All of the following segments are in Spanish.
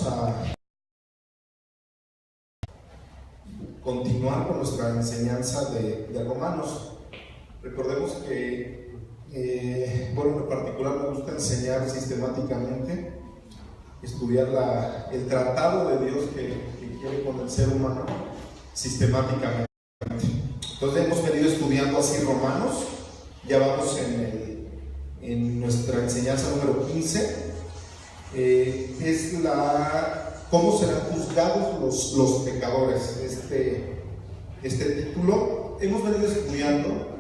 vamos a continuar con nuestra enseñanza de Romanos. Recordemos que, en particular me gusta enseñar sistemáticamente, estudiar el tratado de Dios que quiere con el ser humano sistemáticamente. Entonces hemos venido estudiando así Romanos, ya vamos en nuestra enseñanza número 15, es cómo serán juzgados los pecadores. Este título hemos venido estudiando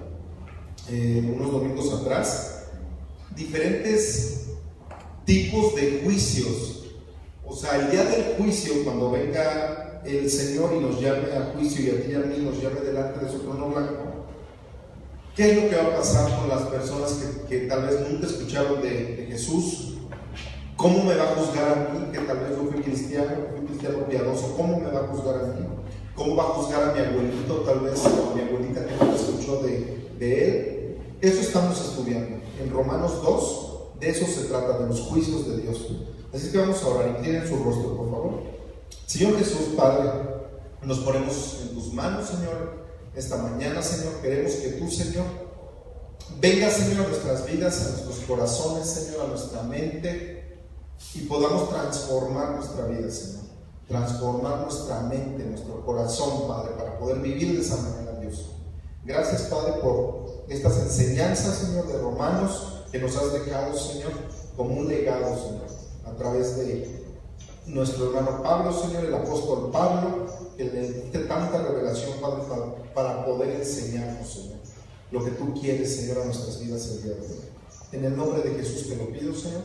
unos domingos atrás diferentes tipos de juicios. O sea, el día del juicio, cuando venga el Señor y nos llame a juicio, y a ti y a mí nos llame delante de su trono blanco, ¿qué es lo que va a pasar con las personas que tal vez nunca escucharon de Jesús? ¿Cómo me va a juzgar a mí, que tal vez yo fui cristiano piadoso? ¿Cómo me va a juzgar a mí? ¿Cómo va a juzgar a mi abuelito, tal vez, o a mi abuelita que nunca escuchó de él? Eso estamos estudiando en Romanos 2. De eso se trata, de los juicios de Dios. Así que vamos a orar. Inclinen su rostro, por favor. Señor Jesús, Padre, nos ponemos en tus manos, Señor, esta mañana, Señor. Queremos que tú, Señor, venga, Señor, a nuestras vidas, a nuestros corazones, Señor, a nuestra mente, y podamos transformar nuestra vida, Señor. Transformar nuestra mente, nuestro corazón, Padre, para poder vivir de esa manera, Dios. Gracias, Padre, por estas enseñanzas, Señor, de Romanos, que nos has dejado, Señor, como un legado, Señor, a través de nuestro hermano Pablo, Señor, el apóstol Pablo, que le diste tanta revelación, Padre, para poder enseñarnos, Señor, lo que tú quieres, Señor, a nuestras vidas el día de hoy. En el nombre de Jesús te lo pido, Señor.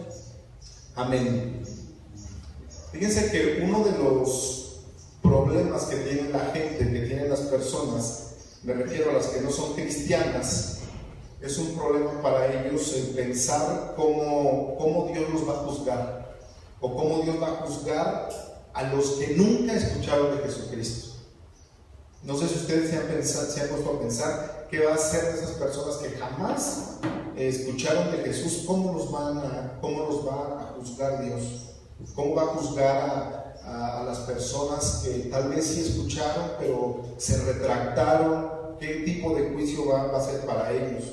Amén. Fíjense que uno de los problemas que tiene la gente, que tienen las personas, me refiero a las que no son cristianas, es un problema para ellos el pensar cómo Dios los va a juzgar, o cómo Dios va a juzgar a los que nunca escucharon de Jesucristo. No sé si ustedes se han puesto a pensar qué va a hacer de esas personas que jamás escucharon de Jesús. ¿Cómo los va a juzgar Dios? ¿Cómo va a juzgar a las personas que tal vez sí escucharon pero se retractaron? ¿Qué tipo de juicio va a ser para ellos?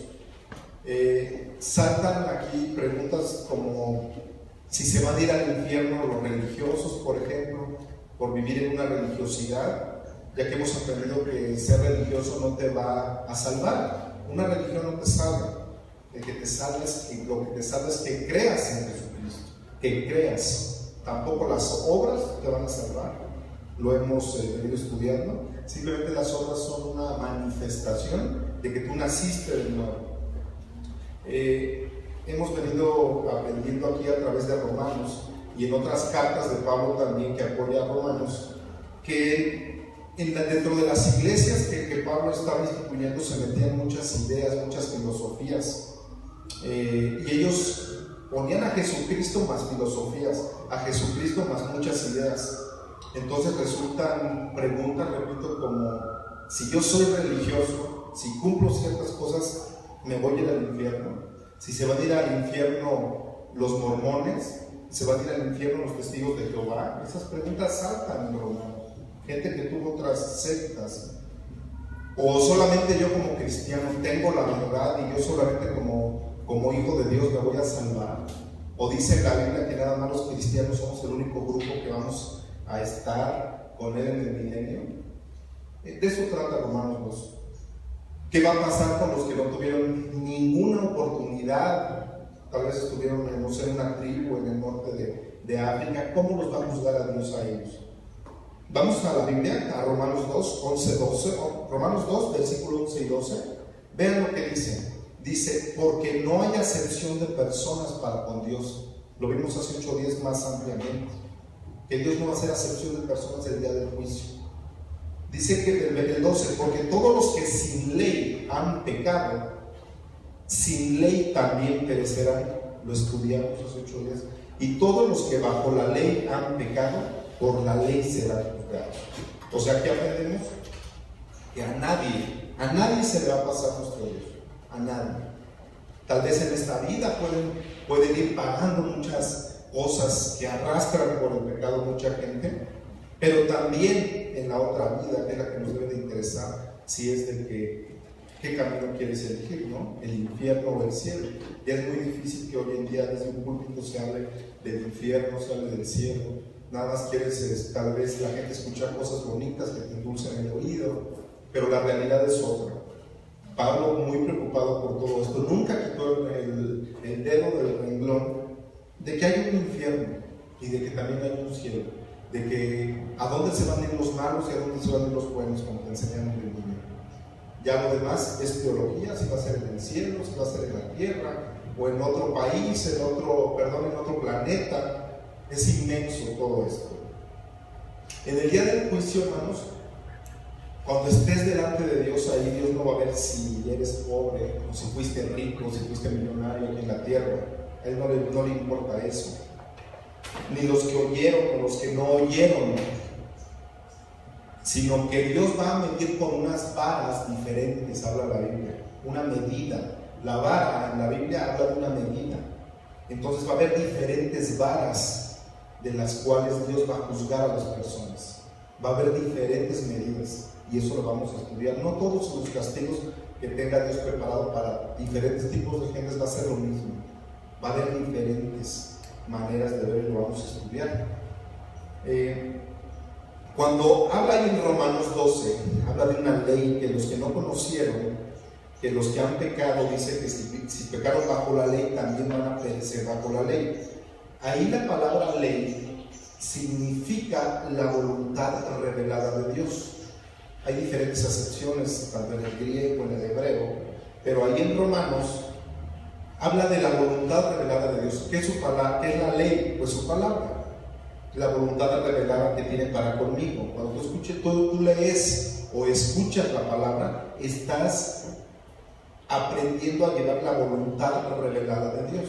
Saltan aquí preguntas como si se van a ir al infierno los religiosos, por ejemplo, por vivir en una religiosidad, ya que hemos aprendido que ser religioso no te va a salvar. Una religión no te salva. Lo que te salva es que creas en Jesucristo, que creas. Tampoco las obras te van a salvar. Lo hemos venido estudiando. Simplemente las obras son una manifestación de que tú naciste de nuevo. Hemos venido aprendiendo aquí a través de Romanos y en otras cartas de Pablo también que apoya a Romanos, que dentro de las iglesias que Pablo estaba instituyendo se metían muchas ideas, muchas filosofías, y ellos ponían a Jesucristo más filosofías, a Jesucristo más muchas ideas. Entonces resultan preguntas, repito, como si yo soy religioso, si cumplo ciertas cosas, ¿me voy a ir al infierno? Si se van a ir al infierno los mormones, se van a ir al infierno los testigos de Jehová. Esas preguntas saltan en Romanos. Gente que tuvo otras sectas. O solamente yo como cristiano tengo la verdad y yo solamente como hijo de Dios me voy a salvar. O dice la Biblia que nada más los cristianos somos el único grupo que vamos a estar con Él en el milenio. De eso trata Romanos 2. ¿Qué va a pasar con los que no tuvieron ninguna oportunidad? Tal vez estuvieron, no sé, en una tribu en el norte de África. ¿Cómo los va a juzgar a Dios a ellos? Vamos a la Biblia, a Romanos 2, 11, 12. Romanos 2, versículo 11 y 12. Vean lo que dice. Dice, porque no hay acepción de personas para con Dios. Lo vimos hace 8 días más ampliamente. Que Dios no va a hacer acepción de personas el día del juicio. Dice que el 12, porque todos los que sin ley han pecado, sin ley también perecerán. Lo estudiamos hace 8 días. Y todos los que bajo la ley han pecado, por la ley serán juzgados. O sea, ¿qué aprendemos? Que a nadie se le va a pasar nuestro Dios. A nadie. Tal vez en esta vida pueden ir pagando muchas cosas que arrastran por el pecado pero también en la otra vida, que es la que nos debe de interesar, si es de que qué camino quieres elegir, ¿no? El infierno o el cielo. Y es muy difícil que hoy en día desde un púlpito se hable del infierno, se hable del cielo. Nada más quieres tal vez la gente escuchar cosas bonitas que te endulcen el oído, pero la realidad es otra. Pablo, muy preocupado por todo esto, nunca quitó el dedo del renglón de que hay un infierno y de que también hay un cielo, de que a dónde se van a ir los malos y a dónde se van a ir los buenos, como te enseñaron en el niño. Ya lo demás es teología, si va a ser en el cielo, si va a ser en la tierra, o en otro país, en otro planeta. Es inmenso todo esto. En el día del juicio, hermanos, cuando estés delante de Dios, ahí Dios no va a ver si eres pobre, o si fuiste rico, o si fuiste millonario aquí en la tierra. A Él no le importa eso. Ni los que oyeron o los que no oyeron, sino que Dios va a medir con unas varas diferentes, habla la Biblia, una medida. La vara en la Biblia habla de una medida. Entonces va a haber diferentes varas de las cuales Dios va a juzgar a las personas. Va a haber diferentes medidas y eso lo vamos a estudiar. No todos los castigos que tenga Dios preparado para diferentes tipos de gentes va a ser lo mismo. Va a haber diferentes maneras de ver y lo vamos a estudiar. Cuando habla ahí en Romanos 12, habla de una ley que los que no conocieron, que los que han pecado, dice que si pecaron bajo la ley, también van a perecer bajo la ley. Ahí la palabra ley significa la voluntad revelada de Dios. Hay diferentes acepciones, tanto en el griego como en el hebreo, pero ahí en Romanos habla de la voluntad revelada de Dios. ¿Qué es su palabra? ¿Qué es la ley? Pues su palabra. La voluntad revelada que tiene para conmigo. Cuando tú lees o escuchas la palabra, estás aprendiendo a llevar la voluntad revelada de Dios.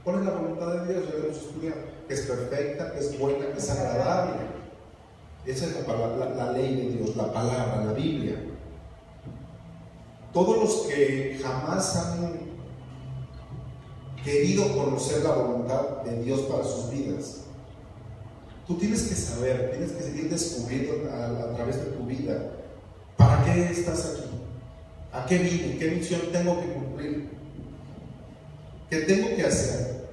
¿Cuál es la voluntad de Dios? Ya lo hemos estudiado. Que es perfecta, que es buena, que es agradable. Esa es la ley de Dios, la palabra, la Biblia. Todos los que jamás han querido conocer la voluntad de Dios para sus vidas, tú tienes que saber, tienes que seguir descubriendo a través de tu vida para qué estás aquí, a qué vine, qué misión tengo que cumplir, qué tengo que hacer.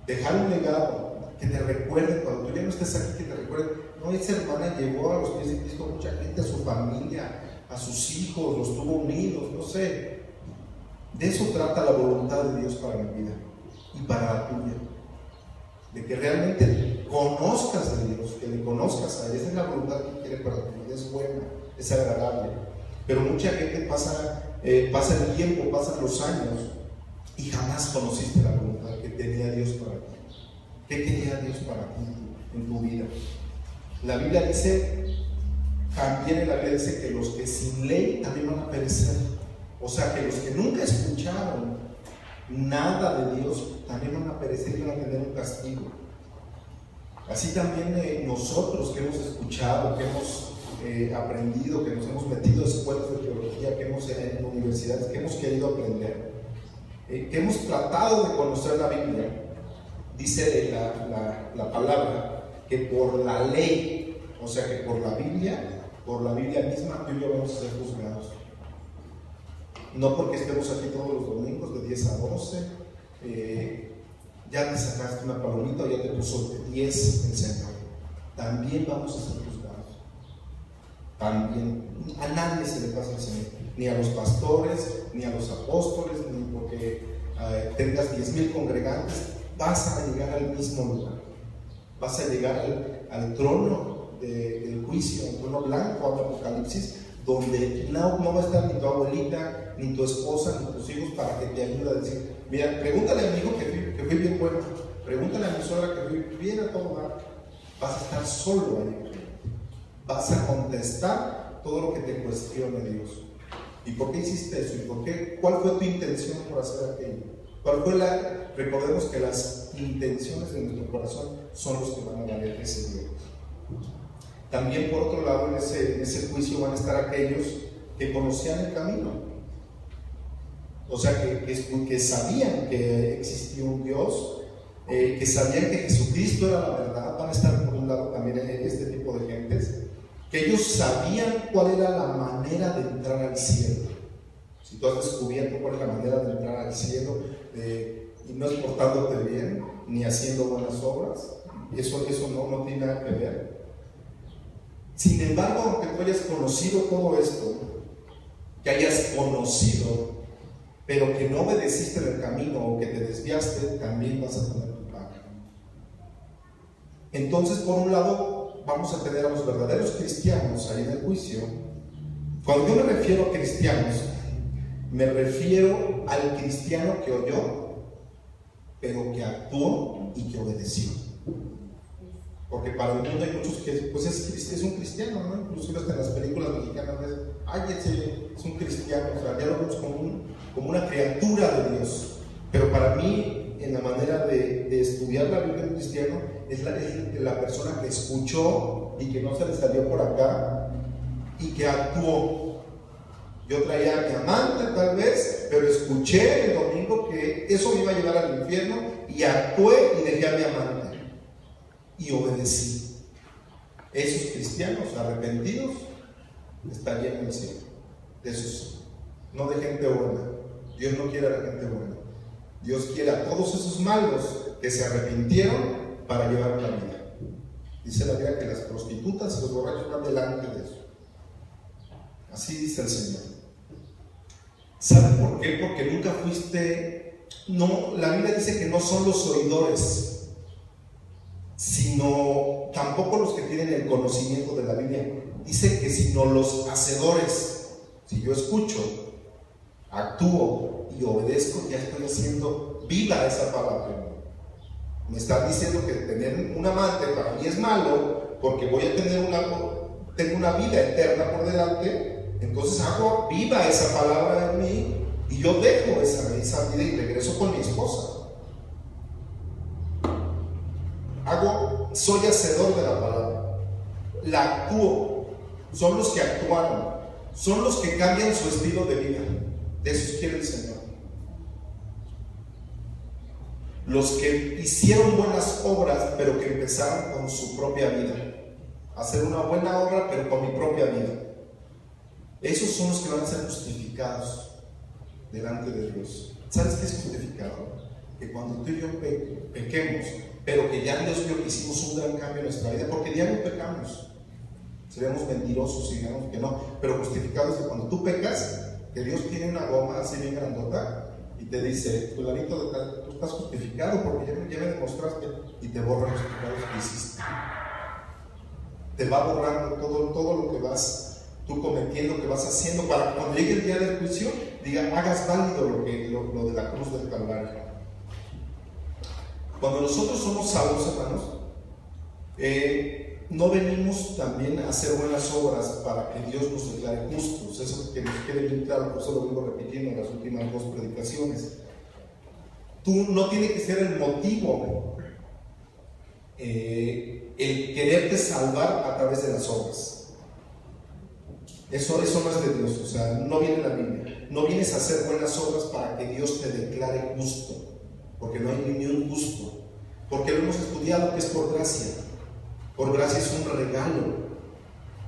Dejar un legado que te recuerde cuando tú ya no estés aquí, que te recuerde. No, esa hermana llevó a los pies de Cristo mucha gente, a su familia, a sus hijos, los tuvo unidos, no sé. De eso trata la voluntad de Dios para mi vida y para la tuya. De que realmente conozcas a Dios, que le conozcas a Él. Esa es la voluntad que quiere para tu vida, es buena, es agradable. Pero mucha gente pasa el tiempo, pasan los años y jamás conociste la voluntad que tenía Dios para ti. ¿Qué quería Dios para ti en tu vida? La Biblia dice, también en la Biblia dice que los que sin ley también van a perecer. O sea, que los que nunca escucharon nada de Dios también van a perecer y van a tener un castigo. Así también nosotros que hemos escuchado, que hemos aprendido, que nos hemos metido en escuelas de teología, que hemos en universidades, que hemos querido aprender, que hemos tratado de conocer la Biblia, dice la palabra que por la ley, o sea que por la Biblia misma, tú y yo vamos a ser juzgados. No porque estemos aquí todos los domingos de 10 a 12, ya te sacaste una palomita o ya te puso de 10 el Señor. También vamos a ser juzgados. También. A nadie se le pasa el Señor. Ni a los pastores, ni a los apóstoles, ni porque tengas 10,000 congregantes, vas a llegar al mismo lugar. Vas a llegar al trono del juicio, al trono blanco, al Apocalipsis, donde no va a estar ni tu abuelita, ni tu esposa, ni tus hijos para que te ayude a decir, mira, pregúntale a mi hijo que fui bien bueno, pregúntale a mi suegra que fui bien a todo dar. Vas a estar solo ahí. Vas a contestar todo lo que te cuestione Dios. ¿Y por qué hiciste eso? ¿Y cuál fue tu intención por hacer aquello? Recordemos que las intenciones de nuestro corazón son los que van a valer ese día. También por otro lado en ese juicio van a estar aquellos que conocían el camino, o sea que sabían que existía un Dios, que sabían que Jesucristo era la verdad. Van a estar por un lado también en este tipo que ellos sabían cuál era la manera de entrar al cielo. Si tú has descubierto cuál es la manera de entrar al cielo, y no es portándote bien, ni haciendo buenas obras, eso no tiene nada que ver. Sin embargo, aunque tú hayas conocido todo esto, que hayas conocido, pero que no obedeciste en el camino o que te desviaste, también vas a tener tu paga. Entonces, por un lado, vamos a tener a los verdaderos cristianos ahí en el juicio. Cuando yo me refiero a cristianos, me refiero al cristiano que oyó, pero que actuó y que obedeció. Porque para el mundo hay muchos que pues es un cristiano, ¿no? Inclusive hasta en las películas mexicanas ese es un cristiano, o sea, ya lo vemos como una criatura de Dios. Pero para mí, en la manera de estudiar la Biblia de un cristiano, es la persona que escuchó y que no se le salió por acá y que actuó. Yo traía a mi amante tal vez, pero escuché el domingo que eso me iba a llevar al infierno y actué y dejé a mi amante y obedecí. Esos cristianos arrepentidos estarían en el cielo. De esos, no de gente buena. Dios no quiere a la gente buena. Dios quiere a todos esos malos que se arrepintieron para llevar una vida. Dice la Biblia que las prostitutas y los borrachos van delante de eso. Así dice el Señor. ¿Saben por qué? Porque nunca fuiste... No, la Biblia dice que no son los oidores, sino tampoco los que tienen el conocimiento de la Biblia. Dice que sino los hacedores. Si yo escucho, actúo y obedezco, ya estoy haciendo viva esa palabra. Me está diciendo que tener un amante para mí es malo, porque voy a tener tengo una vida eterna por delante. Entonces hago viva esa palabra en mí y yo dejo esa vida y regreso con mi esposa. Soy hacedor de la palabra, la actúo. Son los que actuaron, son los que cambian su estilo de vida. De esos quiere el Señor. Los que hicieron buenas obras, pero que empezaron con su propia vida. Hacer una buena obra, pero con mi propia vida. Esos son los que van a ser justificados delante de Dios. ¿Sabes qué es justificado? Que cuando tú y yo pequemos, pero que ya Dios vio que hicimos un gran cambio en nuestra vida, porque diario pecamos. Seríamos mentirosos si digamos que no, pero justificado es que cuando tú pecas, que Dios tiene una goma así bien grandota y te dice, fulanito de tal, tú estás justificado porque ya me demostraste, y te borra los pecados que hiciste. Te va borrando todo lo que vas tú cometiendo, que vas haciendo, para que cuando llegue el día del juicio diga, hagas válido lo de la cruz del Calvario. Cuando nosotros somos salvos, hermanos, no venimos también a hacer buenas obras para que Dios nos declare justos. Eso que nos quede bien claro, por eso lo vengo repitiendo en las últimas 2 predicaciones. Tú no tiene que ser el motivo el quererte salvar a través de las obras. Eso no es de Dios, o sea, no viene en la Biblia. No vienes a hacer buenas obras para que Dios te declare justo, porque no hay ni un justo, porque lo hemos estudiado que es por gracia. Por gracia es un regalo.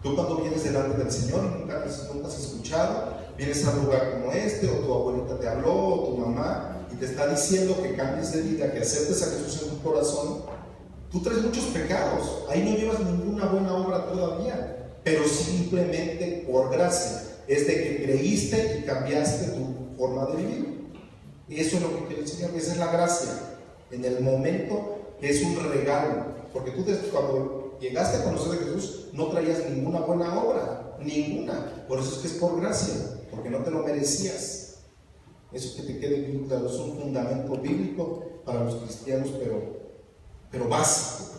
Tú cuando vienes delante del Señor, nunca has escuchado, vienes a un lugar como este, o tu abuelita te habló, o tu mamá, y te está diciendo que cambies de vida, que aceptes a Jesús en tu corazón. Tú traes muchos pecados, ahí no llevas ninguna buena obra todavía, pero simplemente por gracia, es de que creíste y cambiaste tu forma de vivir. Y eso es lo que quiere el Señor, esa es la gracia, en el momento que es un regalo, porque tú cuando llegaste a conocer a Jesús no traías ninguna buena obra, ninguna, por eso es que es por gracia, porque no te lo merecías. Eso que te quede bien claro, es un fundamento bíblico para los cristianos, pero básico.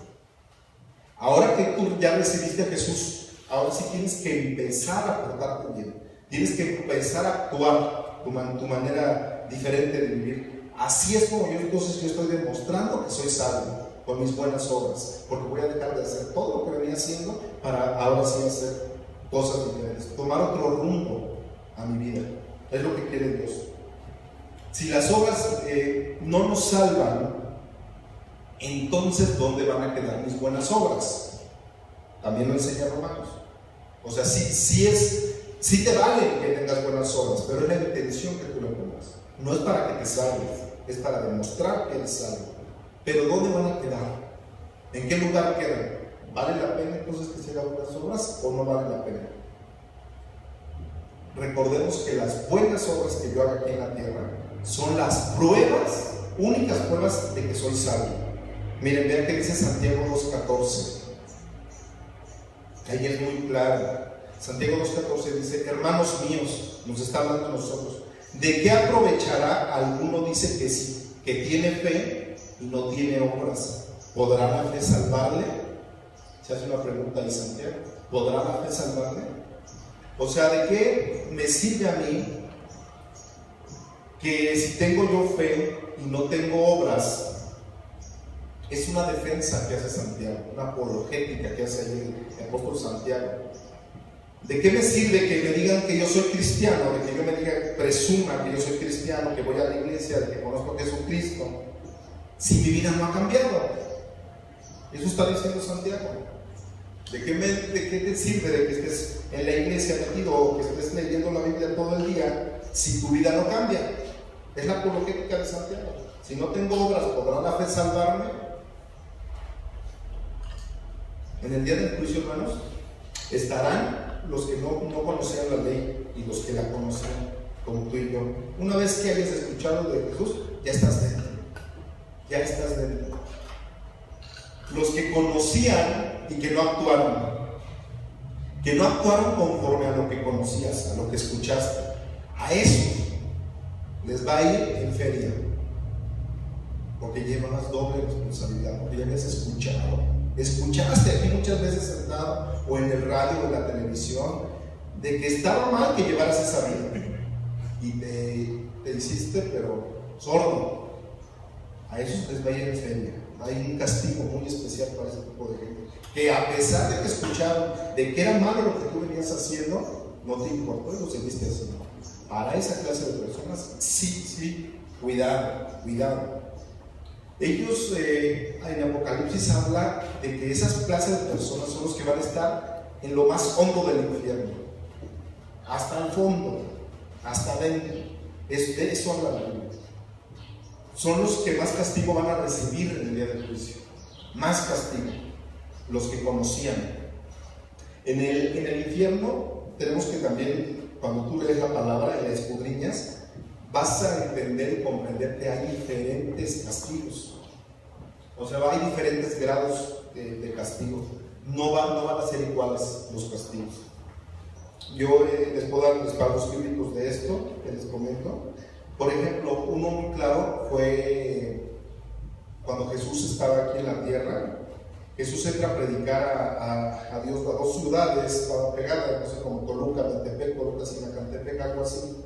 Ahora que tú ya recibiste a Jesús, ahora sí tienes que empezar a portarte bien, tienes que empezar a actuar tu manera diferente de vivir. Así es como yo estoy demostrando que soy salvo, con mis buenas obras, porque voy a dejar de hacer todo lo que venía haciendo para ahora sí hacer cosas diferentes, tomar otro rumbo a mi vida. Es lo que quiere Dios. Si las obras no nos salvan, entonces ¿dónde van a quedar mis buenas obras? También lo enseña Romanos. O sea, sí te vale que tengas buenas obras, pero es la intención que tú le pongas. No es para que te salves, es para demostrar que eres salvo. Pero ¿dónde van a quedar? ¿En qué lugar quedan? ¿Vale la pena entonces que se hagan buenas obras o no vale la pena? Recordemos que las buenas obras que yo haga aquí en la tierra son las pruebas, únicas pruebas de que soy salvo. Miren, vean que dice Santiago 2:14. Ahí es muy claro. Santiago 2:14 dice: hermanos míos, nos está hablando a nosotros, ¿de qué aprovechará alguno, dice que sí, que tiene fe y no tiene obras? ¿Podrá la fe salvarle? Se hace una pregunta ahí Santiago. ¿Podrá la fe salvarle? O sea, ¿de qué me sirve a mí que si tengo yo fe y no tengo obras? Es una defensa que hace Santiago, una apologética que hace ahí el apóstol Santiago. ¿De qué me sirve que me digan que yo soy cristiano? De que yo me diga, presuma que yo soy cristiano, que voy a la iglesia, de que conozco a Jesucristo, si mi vida no ha cambiado. Eso está diciendo Santiago. ¿De qué te sirve de que estés en la iglesia metido o que estés leyendo la Biblia todo el día si tu vida no cambia? Es la apologética de Santiago. Si no tengo obras, ¿podrá la fe salvarme? En el día del juicio, hermanos, estarán los que no conocían la ley y los que la conocían, como tú y yo. Una vez que hayas escuchado de Jesús, ya estás dentro. Ya estás dentro. Los que conocían y que no actuaron conforme a lo que conocías, a lo que escuchaste, a eso les va a ir en feria, porque llevas doble responsabilidad, porque ya habías escuchaste aquí muchas veces sentado o en el radio o en la televisión de que estaba mal que llevaras esa vida y te hiciste pero sordo. A esos les va a ir en feria. Hay un castigo muy especial para ese tipo de gente, que a pesar de que escucharon de que era malo lo que tú venías haciendo, no te importó y lo seguiste haciendo. Para esa clase de personas, sí, cuidado. Ellos en Apocalipsis habla de que esas clases de personas son los que van a estar en lo más hondo del infierno, hasta el fondo, hasta adentro. De eso habla la Biblia. Son los que más castigo van a recibir en el día del juicio. Más castigo, los que conocían. En el infierno tenemos que también, cuando tú lees la palabra y la escudriñas, vas a entender y comprender que hay diferentes castigos. O sea, hay diferentes grados de castigo. No van a ser iguales los castigos. Yo les puedo dar respaldos bíblicos de esto que les comento. Por ejemplo, uno muy claro fue cuando Jesús estaba aquí en la tierra. Jesús entra a predicar a Dios a dos ciudades, estaban pegadas, no sé, como Toluca, Metepec, Toluca, Sinacantepec, algo así.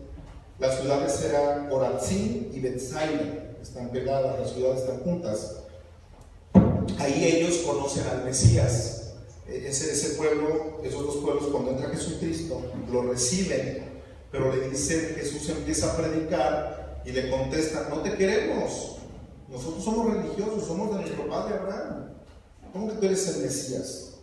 Las ciudades eran Corazín y Betsaida, están pegadas, las ciudades están juntas. Ahí ellos conocen al Mesías. Ese pueblo, esos dos pueblos, cuando entra Jesucristo, lo reciben. Pero le dice, Jesús empieza a predicar y le contestan: no te queremos, nosotros somos religiosos, somos de nuestro padre Abraham. ¿Cómo que tú eres el Mesías?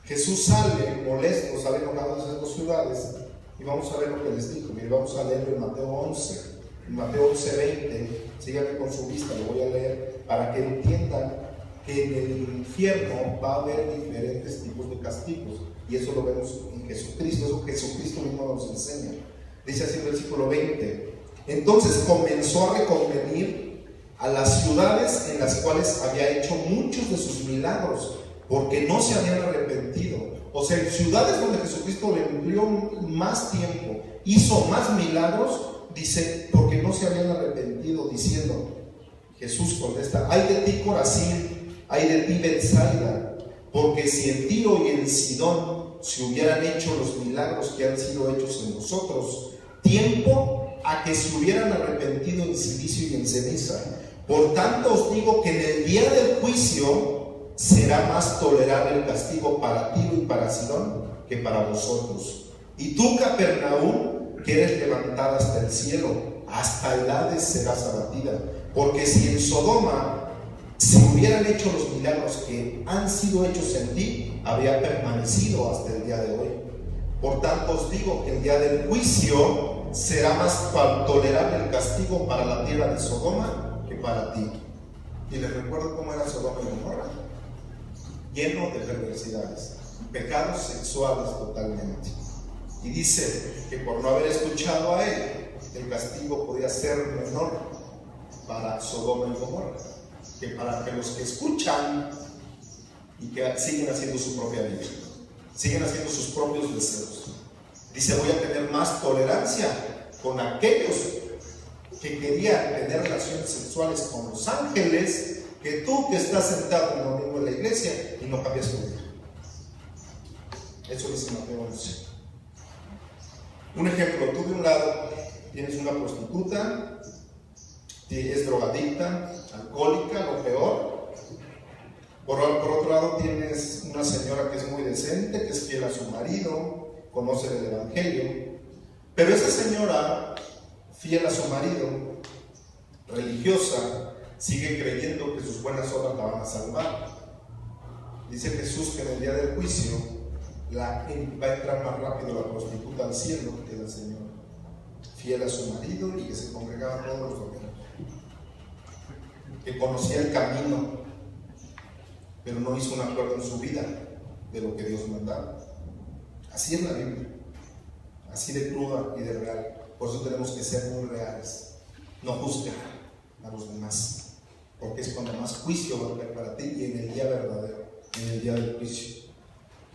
Jesús sale molesto, sale enojado de esas dos ciudades y vamos a ver lo que les dijo. Mire, vamos a leerlo en Mateo 11, en Mateo 11:20. Síganme con su vista, lo voy a leer para que entiendan que en el infierno va a haber diferentes tipos de castigos. Y eso lo vemos en Jesucristo, eso Jesucristo mismo nos enseña. Dice así el versículo 20: entonces comenzó a reconvenir a las ciudades en las cuales había hecho muchos de sus milagros, porque no se habían arrepentido. O sea, en ciudades donde Jesucristo le empleó más tiempo, hizo más milagros, dice, porque no se habían arrepentido, diciendo, Jesús contesta: ay de ti, Corazín, ay de ti, Betsaida, porque si en Tiro y en Sidón se hubieran hecho los milagros que han sido hechos en vosotros, tiempo a que se hubieran arrepentido en silicio y en ceniza. Por tanto os digo que en el día del juicio será más tolerable el castigo para Tiro y para Sidón que para vosotros. Y tú, Capernaum, que eres levantada hasta el cielo, hasta el Hades serás abatida. Porque si en Sodoma si hubieran hecho los milagros que han sido hechos en ti, habría permanecido hasta el día de hoy. Por tanto os digo que el día del juicio será más tolerable el castigo para la tierra de Sodoma que para ti. Y les recuerdo cómo era Sodoma y Gomorra: lleno de perversidades, pecados sexuales totalmente. Y dice que por no haber escuchado a él, el castigo podía ser menor para Sodoma y Gomorra que para que los que escuchan y que siguen haciendo su propia vida, siguen haciendo sus propios deseos. Dice: voy a tener más tolerancia con aquellos que querían tener relaciones sexuales con los ángeles que tú, que estás sentado un domingo en la iglesia y no cambias tu vida. Eso dice Mateo 11. Un ejemplo: tú de un lado tienes una prostituta, es drogadicta, alcohólica, lo peor. Por otro lado tienes una señora que es muy decente, que es fiel a su marido, conoce el evangelio. Pero esa señora, fiel a su marido, religiosa, sigue creyendo que sus buenas obras la van a salvar. Dice Jesús que en el día del juicio va a entrar más rápido la prostituta al cielo que la señora, fiel a su marido y que se congregaba todos los domingos, que conocía el camino, pero no hizo un acuerdo en su vida de lo que Dios mandaba. Así es la Biblia, así de cruda y de real. Por eso tenemos que ser muy reales, no juzgar a los demás, porque es cuando más juicio va a haber para ti, y en el día verdadero, en el día del juicio.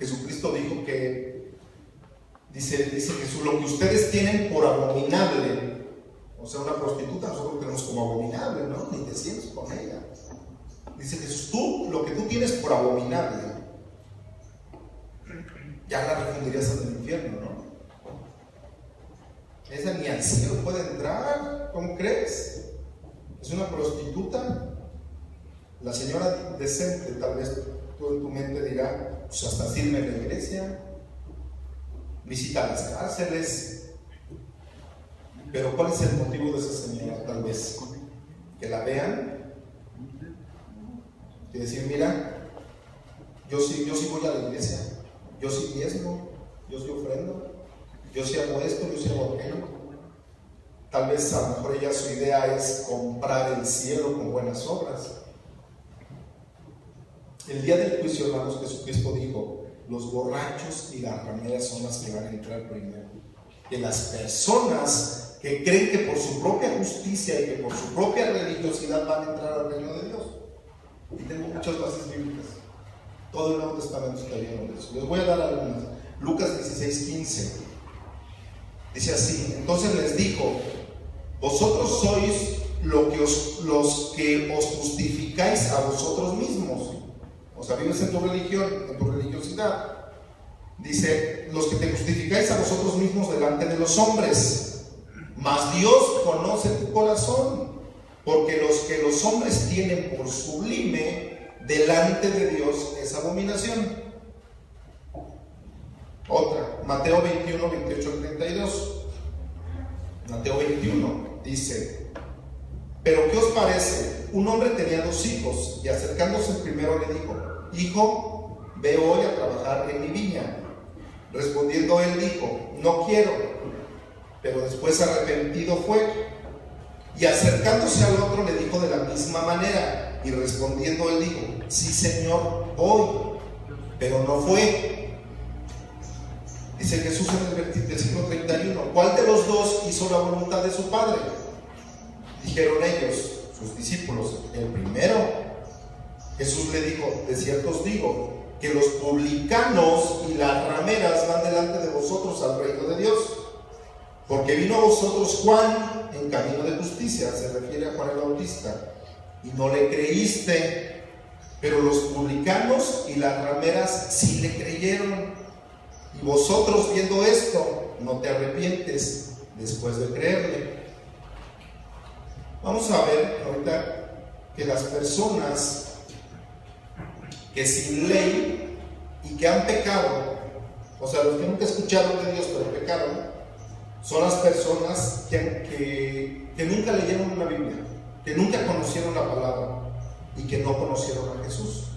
Jesucristo dijo que, dice Jesús: lo que ustedes tienen por abominable, o sea, una prostituta nosotros lo tenemos como abominable, ¿no? Ni te sientes con ella. Dice Jesús: lo que tú tienes por abominable, ya la refundirías en el infierno, ¿no? Esa ni al cielo puede entrar, ¿cómo crees? Es una prostituta. La señora decente, tal vez tú en tu mente dirá: pues hasta sirve en la iglesia, visita las cárceles. Pero ¿cuál es el motivo de esa señora? Tal vez que la vean y decir: mira, yo sí voy a la iglesia, yo sí diezmo, yo sí ofrendo, yo sí hago esto, yo sí hago aquello. Tal vez a lo mejor ella, su idea es comprar el cielo con buenas obras. El día del juicio, hermanos, Jesucristo dijo: los borrachos y las rameras son las que van a entrar primero. Que las personas que creen que por su propia justicia y que por su propia religiosidad van a entrar al reino de Dios. Y tengo muchas bases bíblicas. Todo el Nuevo Testamento está lleno de eso. Les voy a dar algunas. Lucas 16:15 dice así: entonces les dijo: vosotros sois los que os justificáis a vosotros mismos. O sea, vives en tu religión, en tu religiosidad. Dice: los que te justificáis a vosotros mismos delante de los hombres, mas Dios conoce tu corazón, porque los que los hombres tienen por sublime delante de Dios es abominación. Otra, Mateo 21, 28 al 32. Mateo 21 dice: pero ¿qué os parece? Un hombre tenía 2 hijos, y acercándose el primero le dijo: hijo, ve hoy a trabajar en mi viña. Respondiendo él dijo: no quiero. Pero después arrepentido fue, y acercándose al otro le dijo de la misma manera, y respondiendo él dijo: sí, Señor, voy. Pero no fue. Dice Jesús en el versículo 31: ¿cuál de los dos hizo la voluntad de su padre? Dijeron ellos, sus discípulos: el primero. Jesús le dijo: de cierto os digo que los publicanos y las rameras van delante de vosotros al reino de Dios. Porque vino a vosotros Juan en camino de justicia, se refiere a Juan el Bautista, y no le creíste, pero los publicanos y las rameras sí le creyeron. Y vosotros, viendo esto, no te arrepientes después de creerle. Vamos a ver ahorita que las personas que sin ley y que han pecado, o sea, los que nunca escucharon de Dios pero pecaron, son las personas que nunca leyeron una Biblia, que nunca conocieron la palabra y que no conocieron a Jesús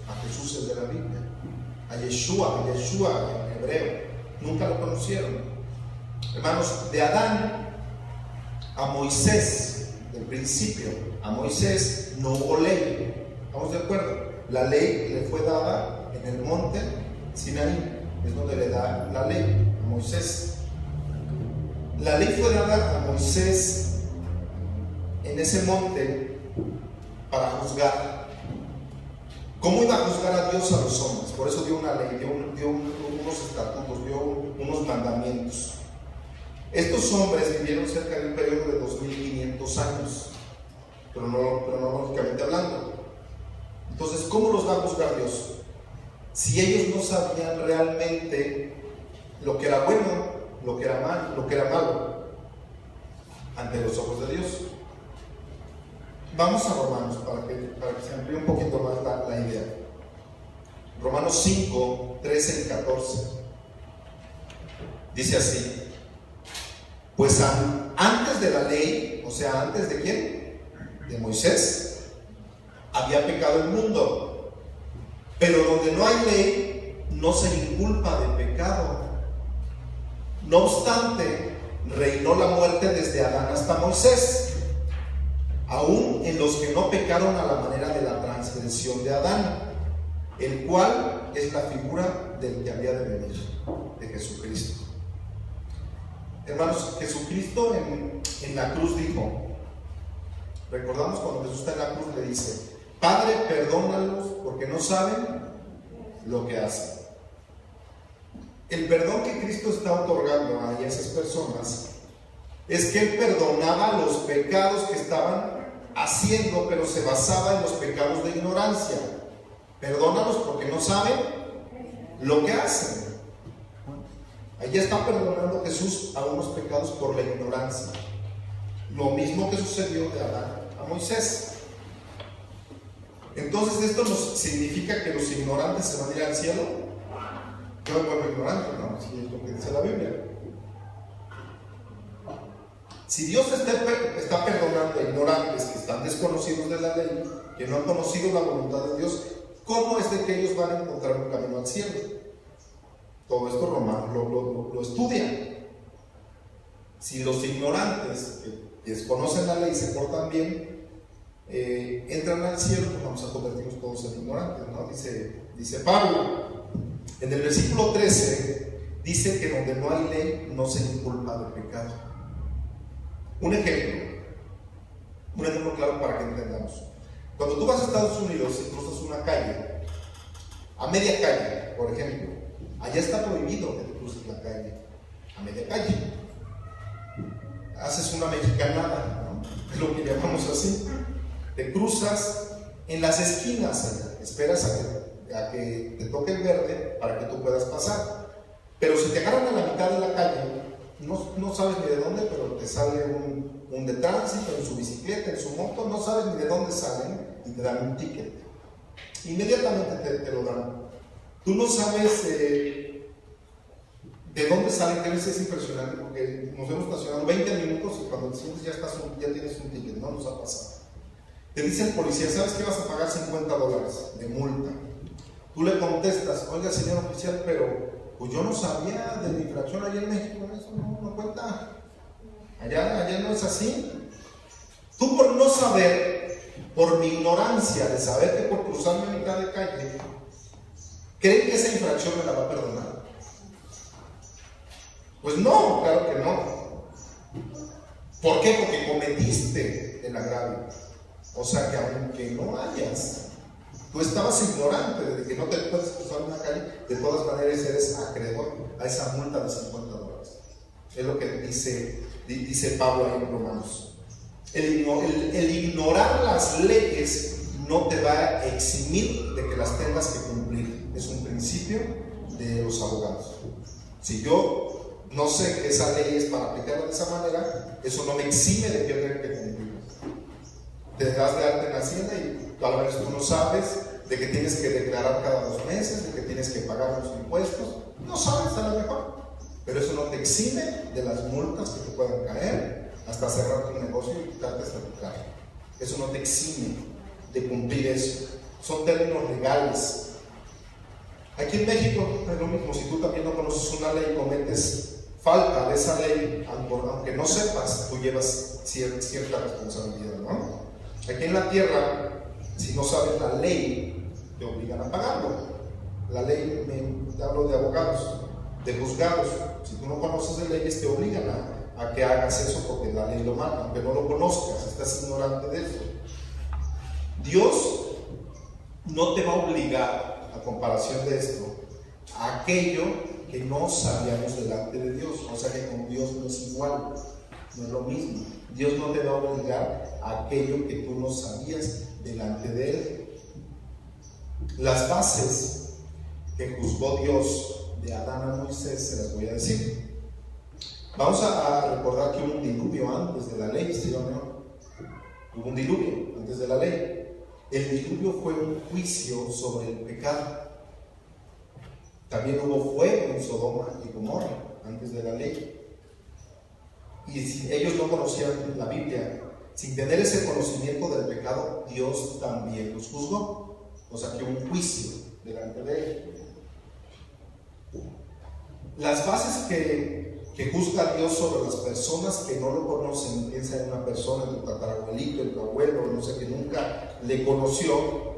el de la Biblia, a Yeshua en hebreo, nunca lo conocieron. Hermanos, de Adán a Moisés, del principio a Moisés no hubo ley, ¿estamos de acuerdo? La ley le fue dada en el monte Sinaí, es donde le da la ley a Moisés. La ley fue dada a Moisés en ese monte para juzgar. ¿Cómo iba a juzgar a Dios a los hombres? Por eso dio una ley, dio unos estatutos, dio unos mandamientos. Estos hombres vivieron cerca de un periodo de 2500 años, cronológicamente hablando. Entonces, ¿cómo los va a juzgar Dios? Si ellos no sabían realmente lo que era bueno, lo que era malo, ante los ojos de Dios. Vamos a Romanos para que se amplíe un poquito más la idea. Romanos 5, 13 y 14. Dice así: pues antes de la ley, o sea, antes de ¿quién? De Moisés, había pecado el mundo. Pero donde no hay ley, no se inculpa de pecado. No obstante, reinó la muerte desde Adán hasta Moisés, aún en los que no pecaron a la manera de la transgresión de Adán, el cual es la figura del que había de venir, de Jesucristo. Hermanos, Jesucristo en la cruz dijo, recordamos cuando Jesús está en la cruz, le dice: Padre, perdónalos porque no saben lo que hacen. El perdón que Cristo está otorgando a esas personas es que Él perdonaba los pecados que estaban haciendo, pero se basaba en los pecados de ignorancia. Perdónalos porque no saben lo que hacen. Allí está perdonando Jesús a unos pecados por la ignorancia. Lo mismo que sucedió de Adán a Moisés. Entonces, ¿esto nos significa que los ignorantes se van a ir al cielo? Yo me vuelvo ignorante, ¿no? Si es lo que dice la Biblia. Si Dios está perdonando a ignorantes que están desconocidos de la ley, que no han conocido la voluntad de Dios, ¿cómo es de que ellos van a encontrar un camino al cielo? Todo esto Romanos lo estudia. Si los ignorantes que desconocen la ley y se portan bien, entran al cielo, pues vamos a convertirnos todos en ignorantes, ¿no? Dice Pablo. En el versículo 13 dice que donde no hay ley no se inculpa de pecado. Un ejemplo claro para que entendamos. Cuando tú vas a Estados Unidos y cruzas una calle, a media calle, por ejemplo, allá está prohibido que tú cruces la calle a media calle. Haces una mexicanada, ¿no? Es lo que llamamos así. Te cruzas en las esquinas allá, esperas a que te toque el verde para que tú puedas pasar. Pero si te agarran a la mitad de la calle, no sabes ni de dónde, pero te sale un de tránsito en su bicicleta, en su moto, no sabes ni de dónde salen y te dan un ticket. Inmediatamente te lo dan. Tú no sabes de dónde salen, que a veces es impresionante porque nos hemos estacionado 20 minutos y cuando decimos ya tienes un ticket, no nos ha pasado. Te dice el policía: ¿sabes que vas a pagar $50 de multa? Tú le contestas: oiga, señor oficial, pero pues yo no sabía de mi infracción allá en México, eso no cuenta. Allá no es así. Tú, por no saber, por mi ignorancia de saber que por cruzarme a mitad de calle, ¿creen que esa infracción me la va a perdonar? Pues no, claro que no. ¿Por qué? Porque cometiste el agravio. O sea que aunque no hayas, tú estabas ignorante de que no te puedes cruzar una calle, de todas maneras eres acreedor a esa multa de $50. Es lo que dice Pablo ahí en Romanos. El ignorar las leyes no te va a eximir de que las tengas que cumplir. Es un principio de los abogados. Si yo no sé que esa ley es para aplicarla de esa manera, eso no me exime de que yo tenga que cumplirla. Te das de alta en Hacienda y tal vez tú no sabes de que tienes que declarar cada 2 meses, de que tienes que pagar los impuestos. No sabes, a lo mejor. Pero eso no te exime de las multas que te puedan caer hasta cerrar tu negocio y quitarte hasta tu carro. Eso no te exime de cumplir eso. Son términos legales. Aquí en México es lo mismo. Si tú también no conoces una ley, cometes falta de esa ley, aunque no sepas, tú llevas cierta responsabilidad, ¿no? Aquí en la tierra, si no sabes la ley, te obligan a pagarlo. La ley, te hablo de abogados, de juzgados. Si tú no conoces de leyes, te obligan a que hagas eso porque la ley lo manda, aunque no lo conozcas, estás ignorante de eso. Dios no te va a obligar, a comparación de esto, a aquello que no sabíamos delante de Dios. O sea que con Dios no es igual, no es lo mismo. Dios no te va a obligar a aquello que tú no sabías delante de Él. Las bases que juzgó Dios de Adán a Moisés se las voy a decir. Vamos a recordar que hubo un diluvio antes de la ley, ¿sí o no? Hubo un diluvio antes de la ley. El diluvio fue un juicio sobre el pecado. También hubo fuego en Sodoma y Gomorra antes de la ley. Y si ellos no conocían la Biblia, sin tener ese conocimiento del pecado, Dios también los juzgó. O sea que un juicio delante de Él. Las bases que juzga Dios sobre las personas que no lo conocen, piensa en una persona, tu tatarabuelito, tu abuelo, no sé, que nunca le conoció,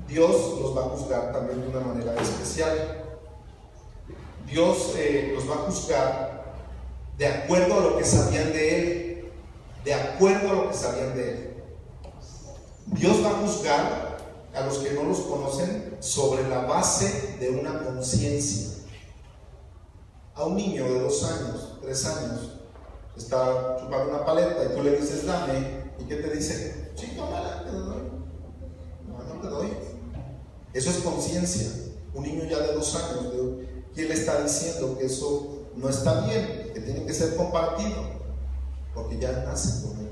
Dios los va a juzgar también de una manera especial. Dios los va a juzgar de acuerdo a lo que sabían de Él, de acuerdo a lo que sabían de Él. Dios va a juzgar a los que no los conocen sobre la base de una conciencia. A un niño de 2 años, 3 años, está chupando una paleta y tú le dices dame, ¿y qué te dice? Sí, tómala, te doy. No te doy. Eso es conciencia. Un niño ya de 2 años, ¿quién le está diciendo que eso no está bien, que tiene que ser compartido? Porque ya nace con él.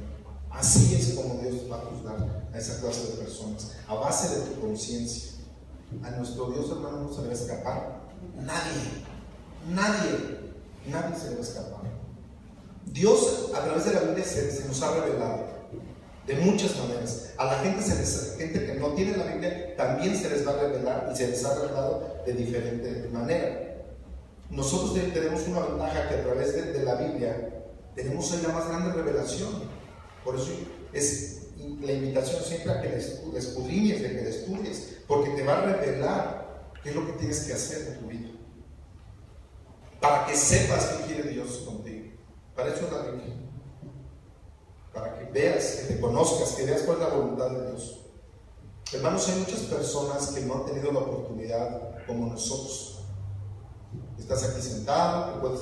Así es como Dios va a juzgar a esa clase de personas, a base de tu conciencia. A nuestro Dios, hermano, no se le va a escapar nadie se le va a escapar. Dios a través de la Biblia se nos ha revelado de muchas maneras. A la gente que no tiene la Biblia también se les va a revelar, y se les ha revelado de diferente manera. Nosotros tenemos una ventaja, que a través de la Biblia tenemos hoy la más grande revelación. Por eso es la invitación siempre a que la escudriñes, de que la estudies, porque te va a revelar qué es lo que tienes que hacer en tu vida, para que sepas qué quiere Dios contigo. Para eso es la Biblia, para que veas, que te conozcas, que veas cuál es la voluntad de Dios. Hermanos, hay muchas personas que no han tenido la oportunidad como nosotros. Estás aquí sentado, tú puedes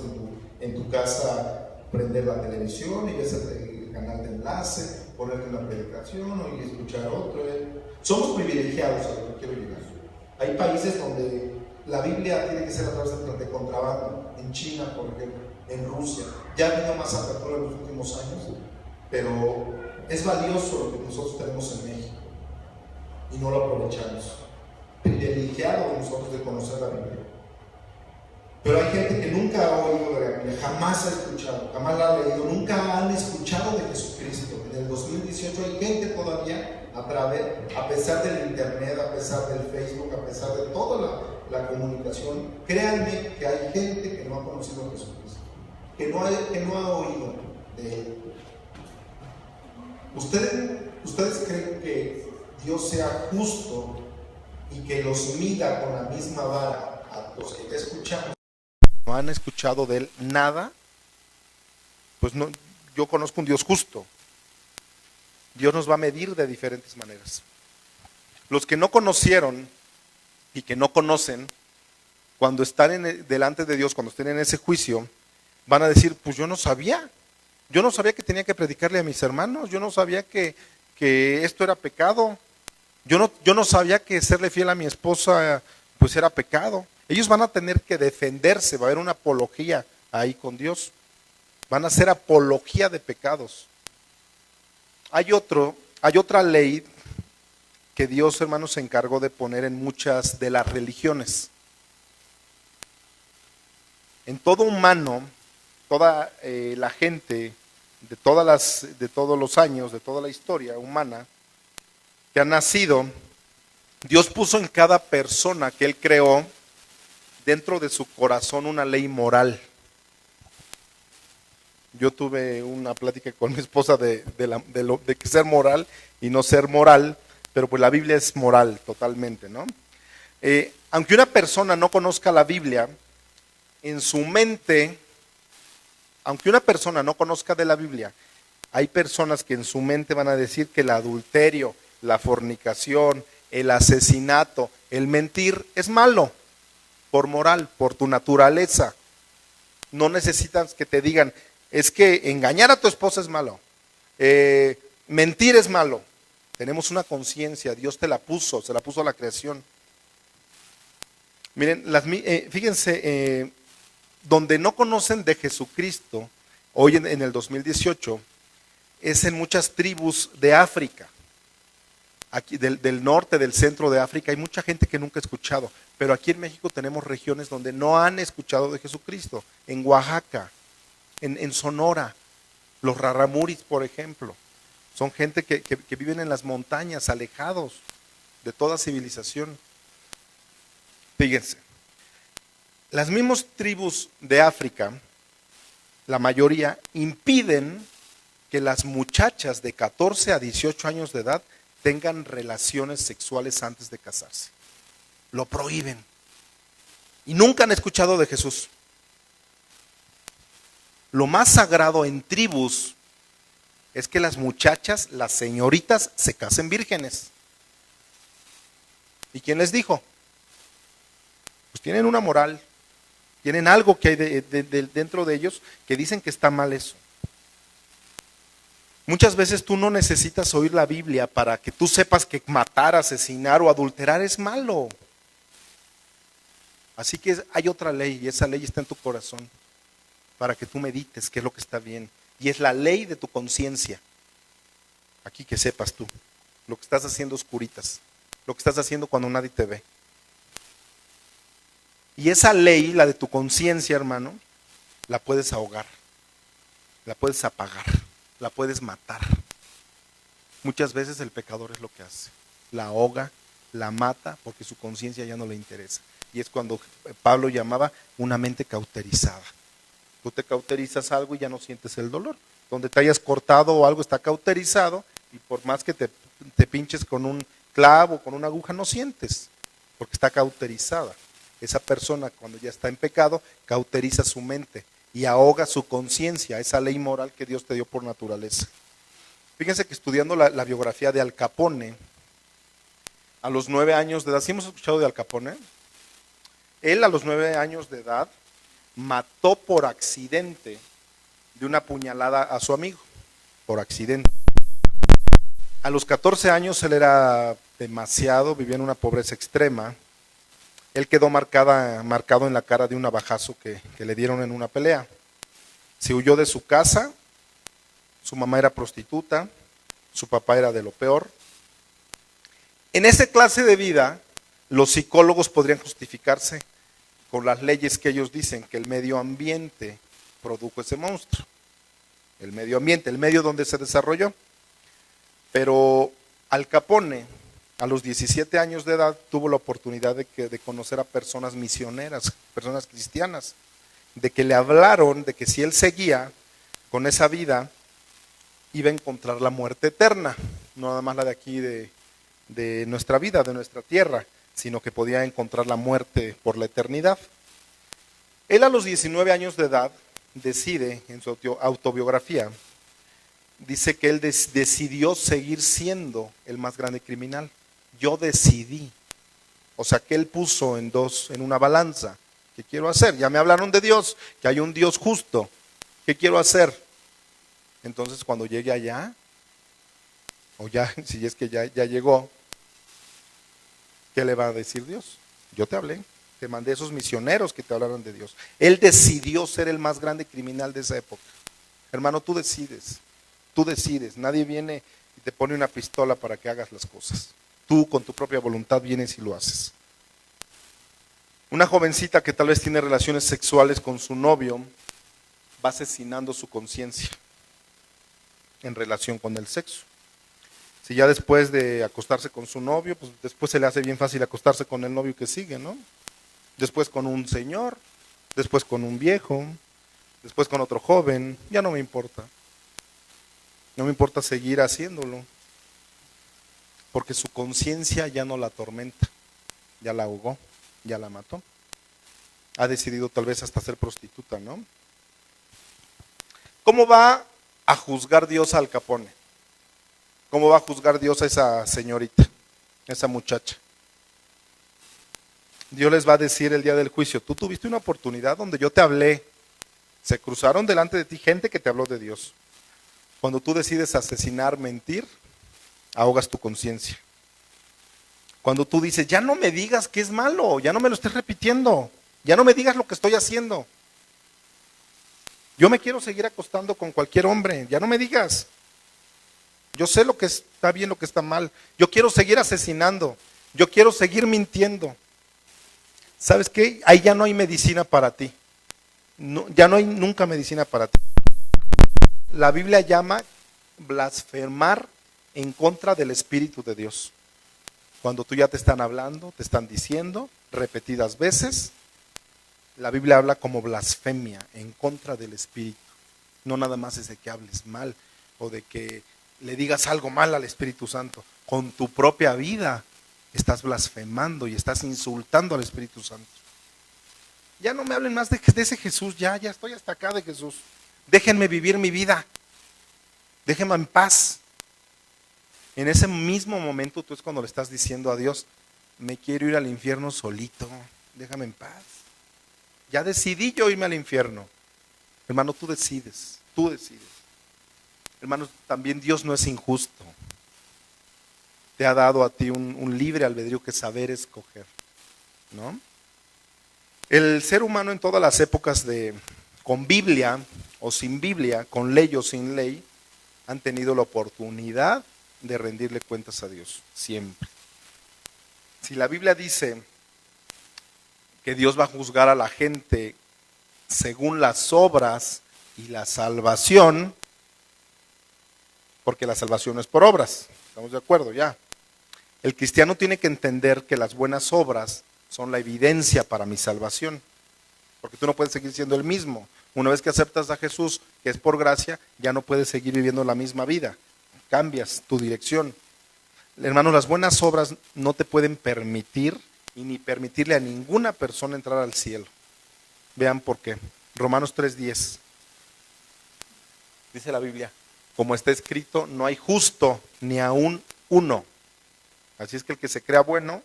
en tu casa prender la televisión y ves el canal de enlace, ponerte una predicación y escuchar otro. Somos privilegiados, a lo que quiero llegar. Hay países donde la Biblia tiene que ser a través de contrabando. En China, por ejemplo, en Rusia. Ya ha habido más apertura en los últimos años, pero es valioso lo que nosotros tenemos en México y no lo aprovechamos. Privilegiado nosotros de conocer la Biblia. Pero hay gente que nunca ha oído de la Biblia, jamás ha escuchado, jamás la ha leído, nunca han escuchado de Jesucristo. En el 2018 hay gente todavía, a pesar del internet, a pesar del Facebook, a pesar de toda la comunicación, créanme que hay gente que no ha conocido a Jesucristo, que no ha oído de Él. ¿Ustedes creen que Dios sea justo y que los mida con la misma vara a los que te escuchamos? ¿No han escuchado de Él nada? Pues no, yo conozco un Dios justo. Dios nos va a medir de diferentes maneras. Los que no conocieron y que no conocen, cuando están delante de Dios, cuando estén en ese juicio, van a decir, pues yo no sabía que tenía que predicarle a mis hermanos, yo no sabía que esto era pecado, yo no sabía que serle fiel a mi esposa pues era pecado. Ellos van a tener que defenderse, va a haber una apología ahí con Dios, van a hacer apología de pecados. Hay otra ley que Dios, hermanos, se encargó de poner en muchas de las religiones. En todo humano, toda la gente, de todos los años, de toda la historia humana, que ha nacido, Dios puso en cada persona que Él creó dentro de su corazón una ley moral. Yo tuve una plática con mi esposa de que ser moral y no ser moral, pero pues la Biblia es moral totalmente, ¿no? Aunque una persona no conozca la Biblia, en su mente, aunque una persona no conozca de la Biblia, hay personas que en su mente van a decir que el adulterio, la fornicación, el asesinato, el mentir es malo, por moral, por tu naturaleza. No necesitas que te digan, es que engañar a tu esposa es malo, mentir es malo. Tenemos una conciencia, Dios te la puso, se la puso a la creación. Miren, fíjense, donde no conocen de Jesucristo, hoy en el 2018, es en muchas tribus de África. Aquí del norte, del centro de África, hay mucha gente que nunca ha escuchado, pero aquí en México tenemos regiones donde no han escuchado de Jesucristo, en Oaxaca, en Sonora, los raramuris, por ejemplo, son gente que viven en las montañas, alejados de toda civilización. Fíjense, las mismas tribus de África, la mayoría, impiden que las muchachas de 14 a 18 años de edad tengan relaciones sexuales antes de casarse. Lo prohíben. Y nunca han escuchado de Jesús. Lo más sagrado en tribus es que las muchachas, las señoritas, se casen vírgenes. ¿Y quién les dijo? Pues tienen una moral, tienen algo que hay dentro de ellos que dicen que está mal eso. Muchas veces tú no necesitas oír la Biblia para que tú sepas que matar, asesinar o adulterar es malo. Así que hay otra ley y esa ley está en tu corazón para que tú medites qué es lo que está bien. Y es la ley de tu conciencia. Aquí que sepas tú lo que estás haciendo oscuritas, lo que estás haciendo cuando nadie te ve. Y esa ley, la de tu conciencia, hermano, la puedes ahogar, la puedes apagar, la puedes matar. Muchas veces el pecador es lo que hace, la ahoga, la mata porque su conciencia ya no le interesa. Y es cuando Pablo llamaba una mente cauterizada. Tú te cauterizas algo y ya no sientes el dolor. Donde te hayas cortado o algo está cauterizado y por más que te pinches con un clavo, con una aguja, no sientes porque está cauterizada. Esa persona cuando ya está en pecado cauteriza su mente y ahoga su conciencia, esa ley moral que Dios te dio por naturaleza. Fíjense que estudiando la biografía de Al Capone, a los 9 años de edad, ¿sí hemos escuchado de Al Capone? Él a los 9 años de edad mató por accidente de una puñalada a su amigo, por accidente. A los 14 años él era demasiado, vivía en una pobreza extrema. Él quedó marcado en la cara de un navajazo que le dieron en una pelea. Se huyó de su casa, su mamá era prostituta, su papá era de lo peor. En esa clase de vida, los psicólogos podrían justificarse con las leyes que ellos dicen que el medio ambiente produjo ese monstruo. El medio ambiente, el medio donde se desarrolló. Pero Al Capone, a los 17 años de edad, tuvo la oportunidad de conocer a personas misioneras, personas cristianas, de que le hablaron de que si él seguía con esa vida, iba a encontrar la muerte eterna, no nada más la de aquí de nuestra vida, de nuestra tierra, sino que podía encontrar la muerte por la eternidad. Él a los 19 años de edad decide, en su autobiografía, dice que él decidió seguir siendo el más grande criminal. Yo decidí, o sea que él puso en una balanza, ¿qué quiero hacer? Ya me hablaron de Dios, que hay un Dios justo, ¿qué quiero hacer? Entonces cuando llegue allá, o ya, si es que ya llegó, ¿qué le va a decir Dios? Yo te hablé, te mandé esos misioneros que te hablaron de Dios. Él decidió ser el más grande criminal de esa época. Hermano, tú decides, nadie viene y te pone una pistola para que hagas las cosas. Tú con tu propia voluntad vienes y lo haces. Una jovencita que tal vez tiene relaciones sexuales con su novio va asesinando su conciencia en relación con el sexo. Si ya después de acostarse con su novio, pues después se le hace bien fácil acostarse con el novio que sigue, ¿no? Después con un señor, después con un viejo, después con otro joven, ya no me importa. No me importa seguir haciéndolo, porque su conciencia ya no la atormenta, ya la ahogó, ya la mató. Ha decidido tal vez hasta ser prostituta, ¿no? ¿Cómo va a juzgar Dios a Al Capone? ¿Cómo va a juzgar Dios a esa señorita, a esa muchacha? Dios les va a decir el día del juicio, tú tuviste una oportunidad donde yo te hablé, se cruzaron delante de ti gente que te habló de Dios. Cuando tú decides asesinar, mentir, ahogas tu conciencia. Cuando tú dices, ya no me digas que es malo, ya no me lo estés repitiendo, ya no me digas lo que estoy haciendo. Yo me quiero seguir acostando con cualquier hombre, ya no me digas. Yo sé lo que está bien, lo que está mal. Yo quiero seguir asesinando, yo quiero seguir mintiendo. ¿Sabes qué? Ahí ya no hay medicina para ti. No, ya no hay nunca medicina para ti. La Biblia llama blasfemar en contra del Espíritu de Dios. Cuando tú ya te están hablando, te están diciendo repetidas veces, la Biblia habla como blasfemia en contra del Espíritu. No nada más es de que hables mal o de que le digas algo mal al Espíritu Santo. Con tu propia vida estás blasfemando y estás insultando al Espíritu Santo. Ya no me hablen más de ese Jesús, ya estoy hasta acá de Jesús. Déjenme vivir mi vida. Déjenme en paz. En ese mismo momento tú es cuando le estás diciendo a Dios, me quiero ir al infierno solito, déjame en paz. Ya decidí yo irme al infierno. Hermano, tú decides, tú decides. Hermanos, también Dios no es injusto. Te ha dado a ti un libre albedrío que saber escoger, ¿no? El ser humano en todas las épocas con Biblia o sin Biblia, con ley o sin ley, han tenido la oportunidad de rendirle cuentas a Dios, siempre. Si la Biblia dice que Dios va a juzgar a la gente según las obras y la salvación, porque la salvación no es por obras, ¿estamos de acuerdo ya? El cristiano tiene que entender que las buenas obras son la evidencia para mi salvación, porque tú no puedes seguir siendo el mismo. Una vez que aceptas a Jesús, que es por gracia, ya no puedes seguir viviendo la misma vida, cambias tu dirección. Hermanos, las buenas obras no te pueden permitir y ni permitirle a ninguna persona entrar al cielo. Vean por qué. Romanos 3:10. Dice la Biblia, como está escrito, no hay justo ni aún uno. Así es que el que se crea bueno